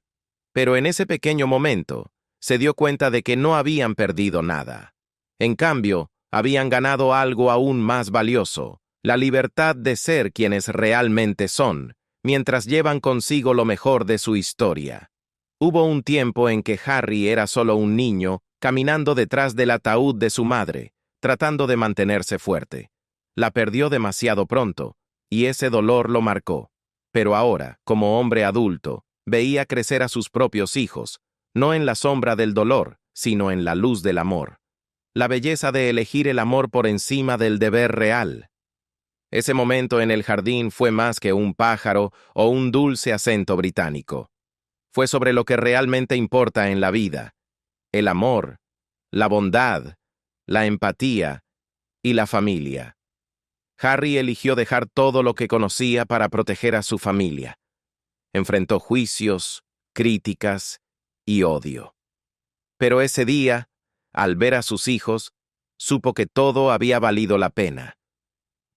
Speaker 1: Pero en ese pequeño momento, se dio cuenta de que no habían perdido nada. En cambio, habían ganado algo aún más valioso, la libertad de ser quienes realmente son, mientras llevan consigo lo mejor de su historia. Hubo un tiempo en que Harry era solo un niño, caminando detrás del ataúd de su madre, tratando de mantenerse fuerte. La perdió demasiado pronto, y ese dolor lo marcó. Pero ahora, como hombre adulto, veía crecer a sus propios hijos, no en la sombra del dolor, sino en la luz del amor. La belleza de elegir el amor por encima del deber real. Ese momento en el jardín fue más que un pájaro o un dulce acento británico. Fue sobre lo que realmente importa en la vida: el amor, la bondad, la empatía y la familia. Harry eligió dejar todo lo que conocía para proteger a su familia. Enfrentó juicios, críticas y odio. Pero ese día, al ver a sus hijos, supo que todo había valido la pena.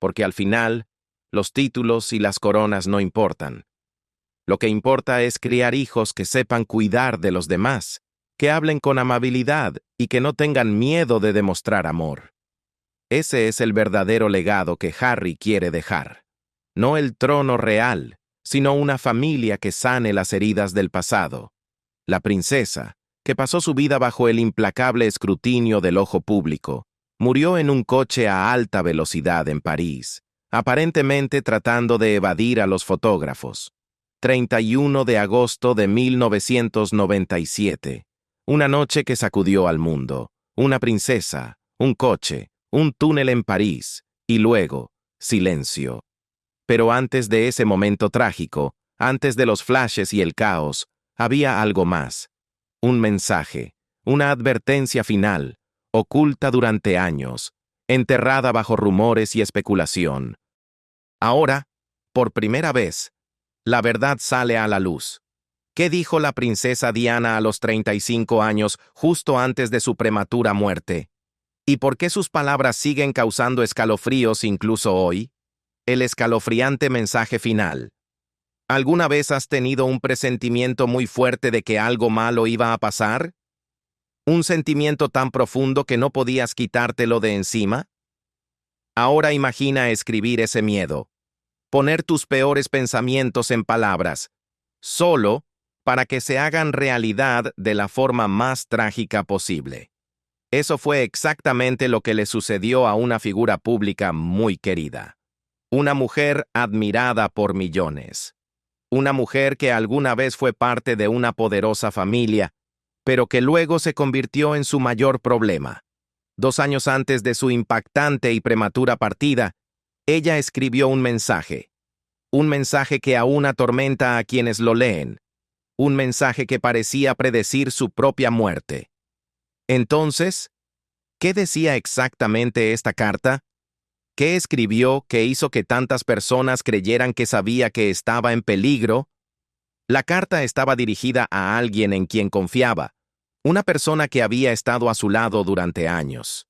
Speaker 1: Porque al final, los títulos y las coronas no importan. Lo que importa es criar hijos que sepan cuidar de los demás, que hablen con amabilidad y que no tengan miedo de demostrar amor. Ese es el verdadero legado que Harry quiere dejar. No el trono real, sino una familia que sane las heridas del pasado. La princesa, que pasó su vida bajo el implacable escrutinio del ojo público, murió en un coche a alta velocidad en París, aparentemente tratando de evadir a los fotógrafos. 31 de agosto de 1997. Una noche que sacudió al mundo. Una princesa, un coche, un túnel en París, y luego, silencio. Pero antes de ese momento trágico, antes de los flashes y el caos, había algo más. Un mensaje, una advertencia final, oculta durante años, enterrada bajo rumores y especulación. Ahora, por primera vez, la verdad sale a la luz. ¿Qué dijo la princesa Diana a los 35 años, justo antes de su prematura muerte? ¿Y por qué sus palabras siguen causando escalofríos incluso hoy? El escalofriante mensaje final. ¿Alguna vez has tenido un presentimiento muy fuerte de que algo malo iba a pasar? ¿Un sentimiento tan profundo que no podías quitártelo de encima? Ahora imagina escribir ese miedo. Poner tus peores pensamientos en palabras, solo para que se hagan realidad de la forma más trágica posible. Eso fue exactamente lo que le sucedió a una figura pública muy querida. Una mujer admirada por millones. Una mujer que alguna vez fue parte de una poderosa familia, pero que luego se convirtió en su mayor problema. 2 años antes de su impactante y prematura partida, ella escribió un mensaje que aún atormenta a quienes lo leen, un mensaje que parecía predecir su propia muerte. Entonces, ¿qué decía exactamente esta carta? ¿Qué escribió que hizo que tantas personas creyeran que sabía que estaba en peligro? La carta estaba dirigida a alguien en quien confiaba, una persona que había estado a su lado durante años.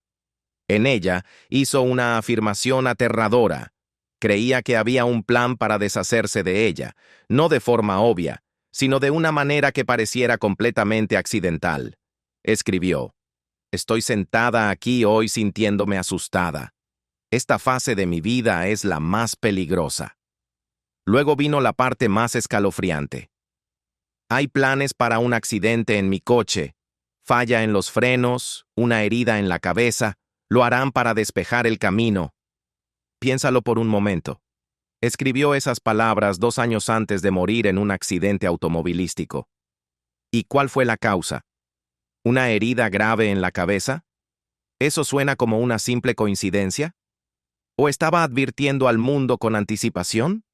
Speaker 1: En ella hizo una afirmación aterradora. Creía que había un plan para deshacerse de ella, no de forma obvia, sino de una manera que pareciera completamente accidental. Escribió: «Estoy sentada aquí hoy sintiéndome asustada. Esta fase de mi vida es la más peligrosa». Luego vino la parte más escalofriante. «Hay planes para un accidente en mi coche, falla en los frenos, una herida en la cabeza, lo harán para despejar el camino». Piénsalo por un momento. Escribió esas palabras 2 años antes de morir en un accidente automovilístico. ¿Y cuál fue la causa? ¿Una herida grave en la cabeza? ¿Eso suena como una simple coincidencia? ¿O estaba advirtiendo al mundo con anticipación?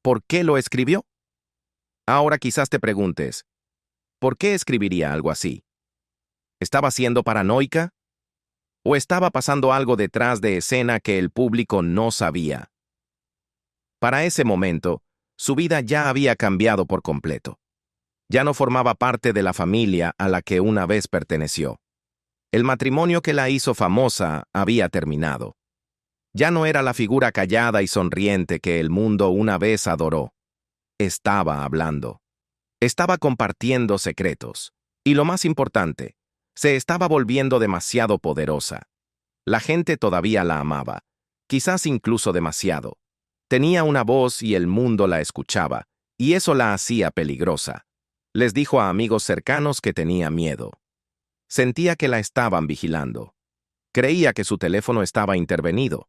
Speaker 1: ¿Por qué lo escribió? Ahora quizás te preguntes, ¿por qué escribiría algo así? ¿Estaba siendo paranoica? ¿O estaba pasando algo detrás de escena que el público no sabía? Para ese momento, su vida ya había cambiado por completo. Ya no formaba parte de la familia a la que una vez perteneció. El matrimonio que la hizo famosa había terminado. Ya no era la figura callada y sonriente que el mundo una vez adoró. Estaba hablando. Estaba compartiendo secretos. Y lo más importante, se estaba volviendo demasiado poderosa. La gente todavía la amaba, quizás incluso demasiado. Tenía una voz y el mundo la escuchaba, y eso la hacía peligrosa. Les dijo a amigos cercanos que tenía miedo. Sentía que la estaban vigilando. Creía que su teléfono estaba intervenido.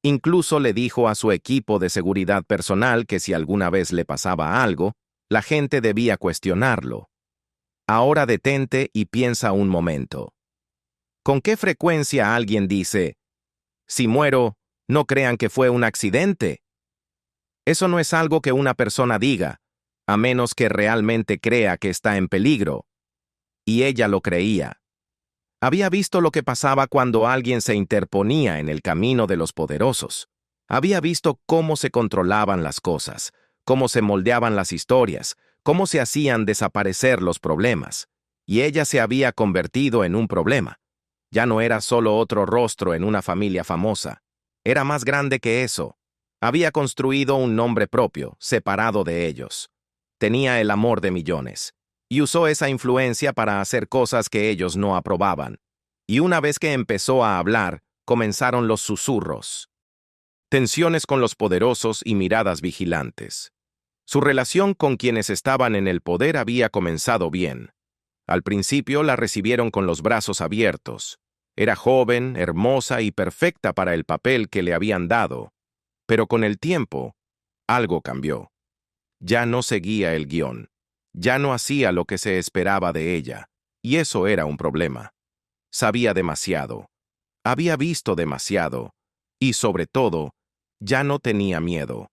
Speaker 1: Incluso le dijo a su equipo de seguridad personal que si alguna vez le pasaba algo, la gente debía cuestionarlo. Ahora detente y piensa un momento. ¿Con qué frecuencia alguien dice, si muero, no crean que fue un accidente? Eso no es algo que una persona diga, a menos que realmente crea que está en peligro. Y ella lo creía. Había visto lo que pasaba cuando alguien se interponía en el camino de los poderosos. Había visto cómo se controlaban las cosas, cómo se moldeaban las historias, cómo se hacían desaparecer los problemas. Y ella se había convertido en un problema. Ya no era solo otro rostro en una familia famosa. Era más grande que eso. Había construido un nombre propio, separado de ellos. Tenía el amor de millones. Y usó esa influencia para hacer cosas que ellos no aprobaban. Y una vez que empezó a hablar, comenzaron los susurros. Tensiones con los poderosos y miradas vigilantes. Su relación con quienes estaban en el poder había comenzado bien. Al principio la recibieron con los brazos abiertos. Era joven, hermosa y perfecta para el papel que le habían dado. Pero con el tiempo, algo cambió. Ya no seguía el guión. Ya no hacía lo que se esperaba de ella. Y eso era un problema. Sabía demasiado. Había visto demasiado. Y sobre todo, ya no tenía miedo.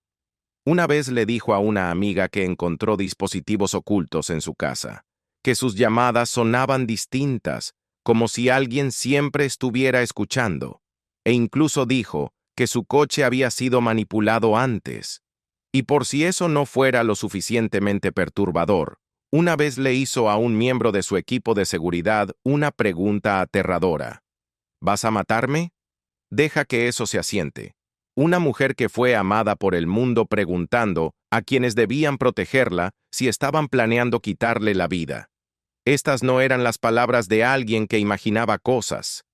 Speaker 1: Una vez le dijo a una amiga que encontró dispositivos ocultos en su casa, que sus llamadas sonaban distintas, como si alguien siempre estuviera escuchando, e incluso dijo que su coche había sido manipulado antes. Y por si eso no fuera lo suficientemente perturbador, una vez le hizo a un miembro de su equipo de seguridad una pregunta aterradora. ¿Vas a matarme? Deja que eso se asiente. Una mujer que fue amada por el mundo preguntando a quienes debían protegerla si estaban planeando quitarle la vida. Estas no eran las palabras de alguien que imaginaba cosas.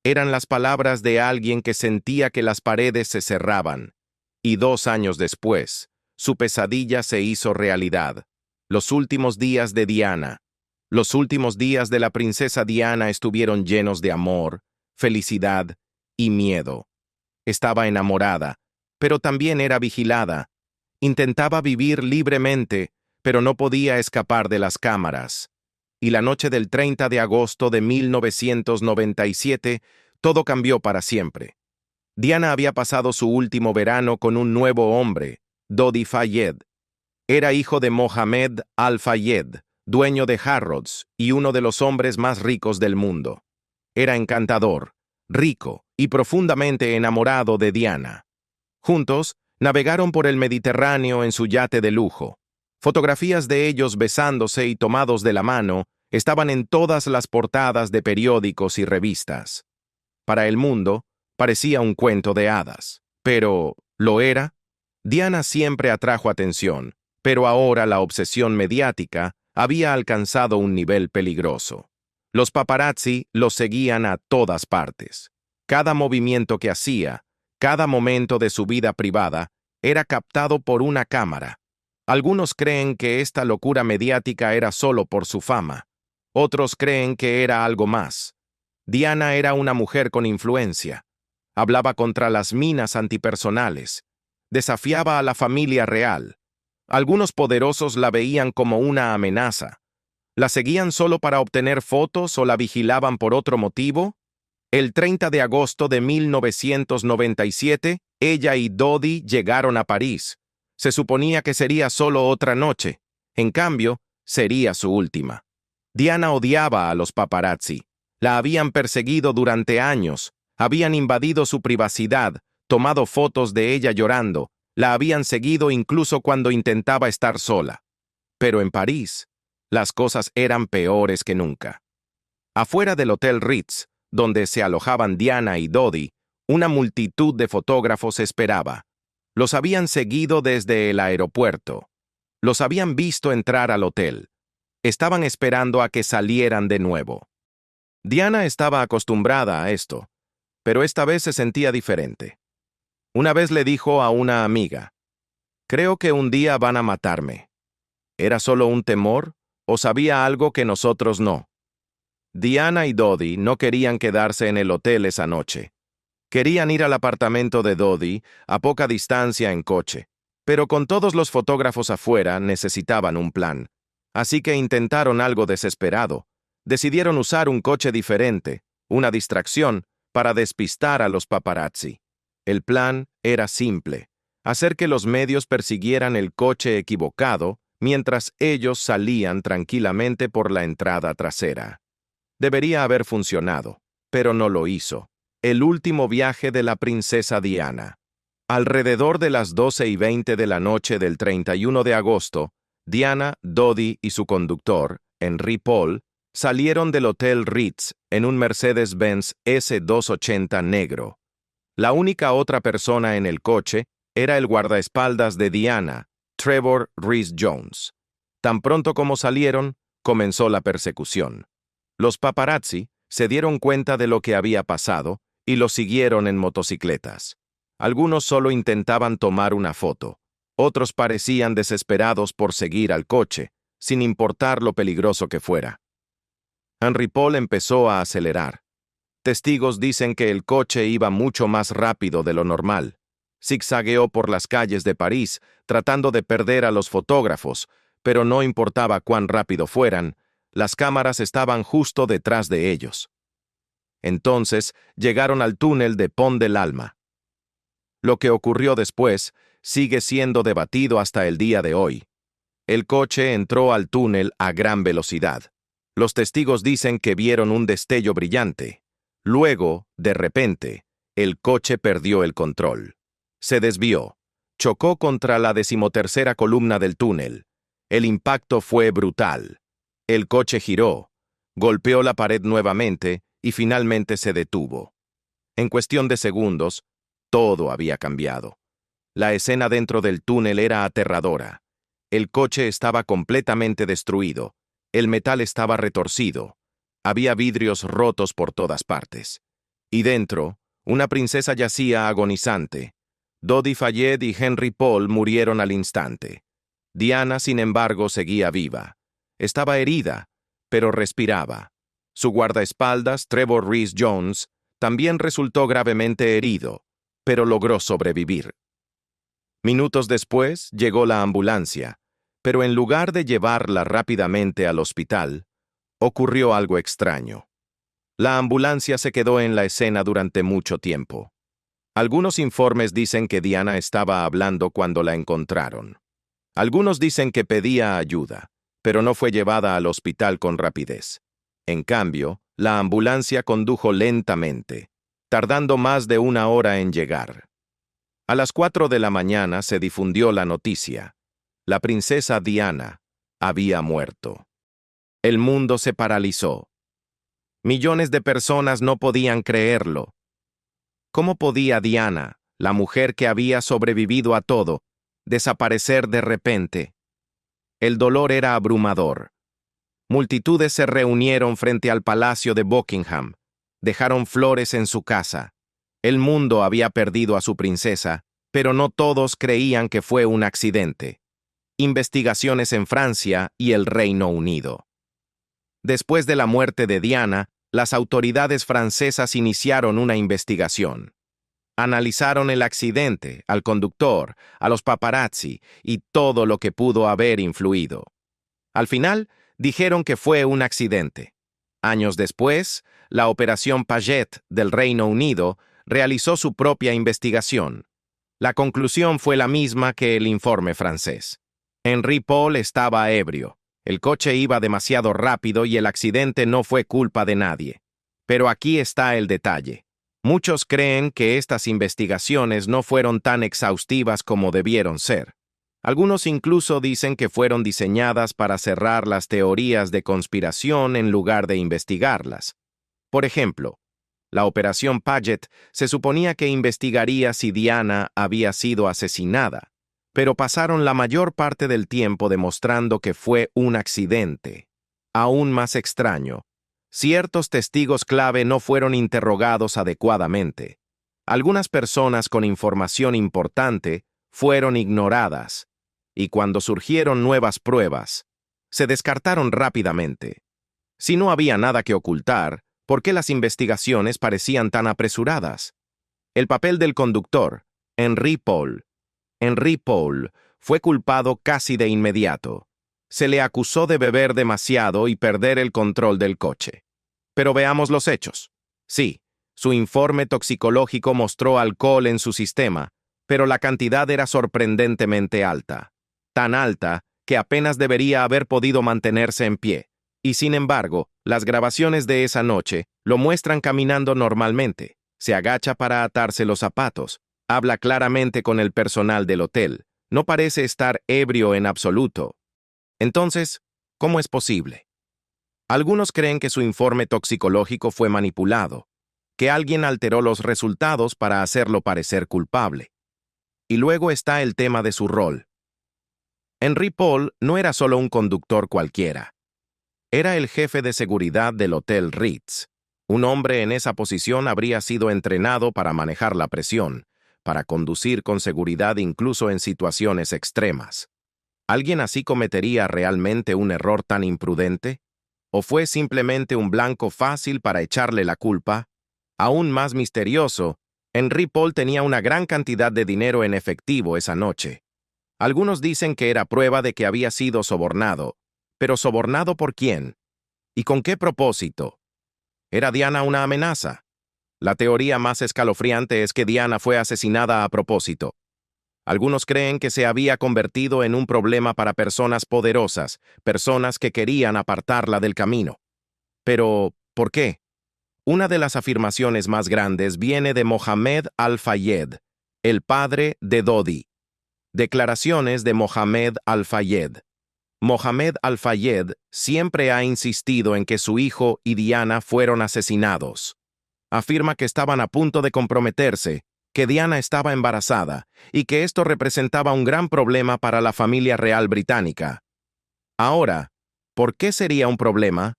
Speaker 1: Eran las palabras de alguien que sentía que las paredes se cerraban. Y 2 años después, su pesadilla se hizo realidad. Los últimos días de Diana. Los últimos días de la princesa Diana estuvieron llenos de amor, felicidad y miedo. Estaba enamorada, pero también era vigilada. Intentaba vivir libremente, pero no podía escapar de las cámaras. Y la noche del 30 de agosto de 1997, todo cambió para siempre. Diana había pasado su último verano con un nuevo hombre, Dodi Fayed. Era hijo de Mohamed Al-Fayed, dueño de Harrods y uno de los hombres más ricos del mundo. Era encantador, rico y profundamente enamorado de Diana. Juntos, navegaron por el Mediterráneo en su yate de lujo. Fotografías de ellos besándose y tomados de la mano estaban en todas las portadas de periódicos y revistas. Para el mundo, parecía un cuento de hadas. Pero, ¿lo era? Diana siempre atrajo atención, pero ahora la obsesión mediática había alcanzado un nivel peligroso. Los paparazzi los seguían a todas partes. Cada movimiento que hacía, cada momento de su vida privada, era captado por una cámara. Algunos creen que esta locura mediática era solo por su fama. Otros creen que era algo más. Diana era una mujer con influencia. Hablaba contra las minas antipersonales. Desafiaba a la familia real. Algunos poderosos la veían como una amenaza. ¿La seguían solo para obtener fotos o la vigilaban por otro motivo? El 30 de agosto de 1997, ella y Dodi llegaron a París. Se suponía que sería solo otra noche. En cambio, sería su última. Diana odiaba a los paparazzi. La habían perseguido durante años. Habían invadido su privacidad, tomado fotos de ella llorando. La habían seguido incluso cuando intentaba estar sola. Pero en París, las cosas eran peores que nunca. Afuera del Hotel Ritz, donde se alojaban Diana y Dodi, una multitud de fotógrafos esperaba. Los habían seguido desde el aeropuerto. Los habían visto entrar al hotel. Estaban esperando a que salieran de nuevo. Diana estaba acostumbrada a esto, pero esta vez se sentía diferente. Una vez le dijo a una amiga, «Creo que un día van a matarme». ¿Era solo un temor o sabía algo que nosotros no? Diana y Dodi no querían quedarse en el hotel esa noche. Querían ir al apartamento de Dodi, a poca distancia en coche. Pero con todos los fotógrafos afuera necesitaban un plan. Así que intentaron algo desesperado. Decidieron usar un coche diferente, una distracción, para despistar a los paparazzi. El plan era simple: hacer que los medios persiguieran el coche equivocado mientras ellos salían tranquilamente por la entrada trasera. Debería haber funcionado, pero no lo hizo. El último viaje de la princesa Diana. Alrededor de las 12:20 de la noche del 31 de agosto, Diana, Dodi y su conductor, Henry Paul, salieron del Hotel Ritz en un Mercedes-Benz S280 negro. La única otra persona en el coche era el guardaespaldas de Diana, Trevor Rhys-Jones. Tan pronto como salieron, comenzó la persecución. Los paparazzi se dieron cuenta de lo que había pasado y los siguieron en motocicletas. Algunos solo intentaban tomar una foto. Otros parecían desesperados por seguir al coche, sin importar lo peligroso que fuera. Henry Paul empezó a acelerar. Testigos dicen que el coche iba mucho más rápido de lo normal. Zigzagueó por las calles de París, tratando de perder a los fotógrafos, pero no importaba cuán rápido fueran, las cámaras estaban justo detrás de ellos. Entonces llegaron al túnel de Pont de l'Alma. Lo que ocurrió después sigue siendo debatido hasta el día de hoy. El coche entró al túnel a gran velocidad. Los testigos dicen que vieron un destello brillante. Luego, de repente, el coche perdió el control. Se desvió. Chocó contra la 13ª columna del túnel. El impacto fue brutal. El coche giró, golpeó la pared nuevamente y finalmente se detuvo. En cuestión de segundos, todo había cambiado. La escena dentro del túnel era aterradora. El coche estaba completamente destruido. El metal estaba retorcido. Había vidrios rotos por todas partes. Y dentro, una princesa yacía agonizante. Dodi Fayed y Henry Paul murieron al instante. Diana, sin embargo, seguía viva. Estaba herida, pero respiraba. Su guardaespaldas, Trevor Rhys-Jones, también resultó gravemente herido, pero logró sobrevivir. Minutos después llegó la ambulancia, pero en lugar de llevarla rápidamente al hospital, ocurrió algo extraño. La ambulancia se quedó en la escena durante mucho tiempo. Algunos informes dicen que Diana estaba hablando cuando la encontraron. Algunos dicen que pedía ayuda, pero no fue llevada al hospital con rapidez. En cambio, la ambulancia condujo lentamente, tardando más de 1 hora en llegar. A las 4 de la mañana se difundió la noticia. La princesa Diana había muerto. El mundo se paralizó. Millones de personas no podían creerlo. ¿Cómo podía Diana, la mujer que había sobrevivido a todo, desaparecer de repente? El dolor era abrumador. Multitudes se reunieron frente al palacio de Buckingham. Dejaron flores en su casa. El mundo había perdido a su princesa, pero no todos creían que fue un accidente. Investigaciones en Francia y el Reino Unido. Después de la muerte de Diana, las autoridades francesas iniciaron una investigación. Analizaron el accidente, al conductor, a los paparazzi y todo lo que pudo haber influido. Al final, dijeron que fue un accidente. Años después, la Operación Paget del Reino Unido realizó su propia investigación. La conclusión fue la misma que el informe francés. Henry Paul estaba ebrio. El coche iba demasiado rápido y el accidente no fue culpa de nadie. Pero aquí está el detalle. Muchos creen que estas investigaciones no fueron tan exhaustivas como debieron ser. Algunos incluso dicen que fueron diseñadas para cerrar las teorías de conspiración en lugar de investigarlas. Por ejemplo, la Operación Paget se suponía que investigaría si Diana había sido asesinada, pero pasaron la mayor parte del tiempo demostrando que fue un accidente. Aún más extraño, ciertos testigos clave no fueron interrogados adecuadamente. Algunas personas con información importante fueron ignoradas, y cuando surgieron nuevas pruebas, se descartaron rápidamente. Si no había nada que ocultar, ¿por qué las investigaciones parecían tan apresuradas? El papel del conductor, Henry Paul. Henry Paul fue culpado casi de inmediato. Se le acusó de beber demasiado y perder el control del coche. Pero veamos los hechos. Sí, su informe toxicológico mostró alcohol en su sistema, pero la cantidad era sorprendentemente alta. Tan alta que apenas debería haber podido mantenerse en pie. Y sin embargo, las grabaciones de esa noche lo muestran caminando normalmente. Se agacha para atarse los zapatos. Habla claramente con el personal del hotel. No parece estar ebrio en absoluto. Entonces, ¿cómo es posible? Algunos creen que su informe toxicológico fue manipulado, que alguien alteró los resultados para hacerlo parecer culpable. Y luego está el tema de su rol. Henry Paul no era solo un conductor cualquiera. Era el jefe de seguridad del Hotel Ritz. Un hombre en esa posición habría sido entrenado para manejar la presión, para conducir con seguridad incluso en situaciones extremas. ¿Alguien así cometería realmente un error tan imprudente? ¿O fue simplemente un blanco fácil para echarle la culpa? Aún más misterioso, Henry Paul tenía una gran cantidad de dinero en efectivo esa noche. Algunos dicen que era prueba de que había sido sobornado. ¿Pero sobornado por quién? ¿Y con qué propósito? ¿Era Diana una amenaza? La teoría más escalofriante es que Diana fue asesinada a propósito. Algunos creen que se había convertido en un problema para personas poderosas, personas que querían apartarla del camino. Pero, ¿por qué? Una de las afirmaciones más grandes viene de Mohammed Al-Fayed, el padre de Dodi. Declaraciones de Mohammed Al-Fayed. Mohammed Al-Fayed siempre ha insistido en que su hijo y Diana fueron asesinados. Afirma que estaban a punto de comprometerse, que Diana estaba embarazada y que esto representaba un gran problema para la familia real británica. Ahora, ¿por qué sería un problema?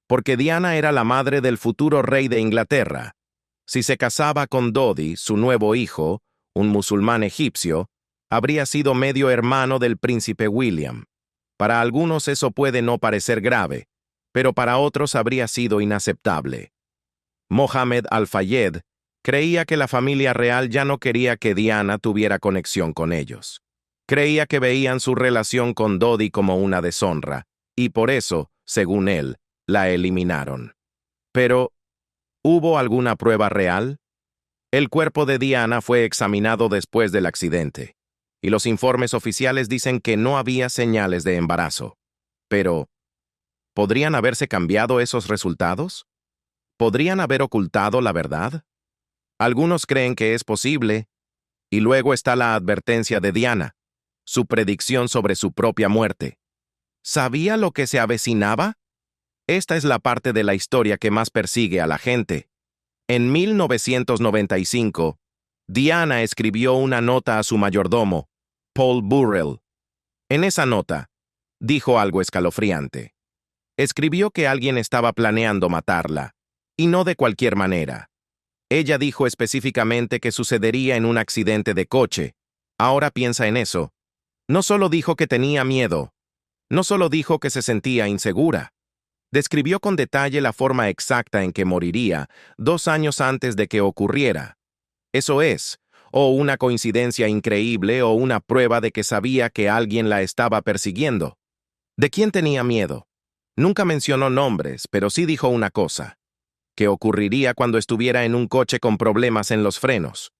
Speaker 1: Porque Diana era la madre del futuro rey de Inglaterra. Si se casaba con Dodi, su nuevo hijo, un musulmán egipcio, habría sido medio hermano del príncipe William. Para algunos eso puede no parecer grave, pero para otros habría sido inaceptable. Mohammed Al-Fayed creía que la familia real ya no quería que Diana tuviera conexión con ellos. Creía que veían su relación con Dodi como una deshonra, y por eso, según él, la eliminaron. Pero, ¿hubo alguna prueba real? El cuerpo de Diana fue examinado después del accidente, y los informes oficiales dicen que no había señales de embarazo. Pero, ¿podrían haberse cambiado esos resultados? ¿Podrían haber ocultado la verdad? Algunos creen que es posible, y luego está la advertencia de Diana, su predicción sobre su propia muerte. ¿Sabía lo que se avecinaba? Esta es la parte de la historia que más persigue a la gente. En 1995, Diana escribió una nota a su mayordomo, Paul Burrell. En esa nota, dijo algo escalofriante. Escribió que alguien estaba planeando matarla, y no de cualquier manera. Ella dijo específicamente que sucedería en un accidente de coche. Ahora piensa en eso. No solo dijo que tenía miedo, no solo dijo que se sentía insegura. Describió con detalle la forma exacta en que moriría 2 años antes de que ocurriera. Eso es, o una coincidencia increíble o una prueba de que sabía que alguien la estaba persiguiendo. ¿De quién tenía miedo? Nunca mencionó nombres, pero sí dijo una cosa: que ocurriría cuando estuviera en un coche con problemas en los frenos.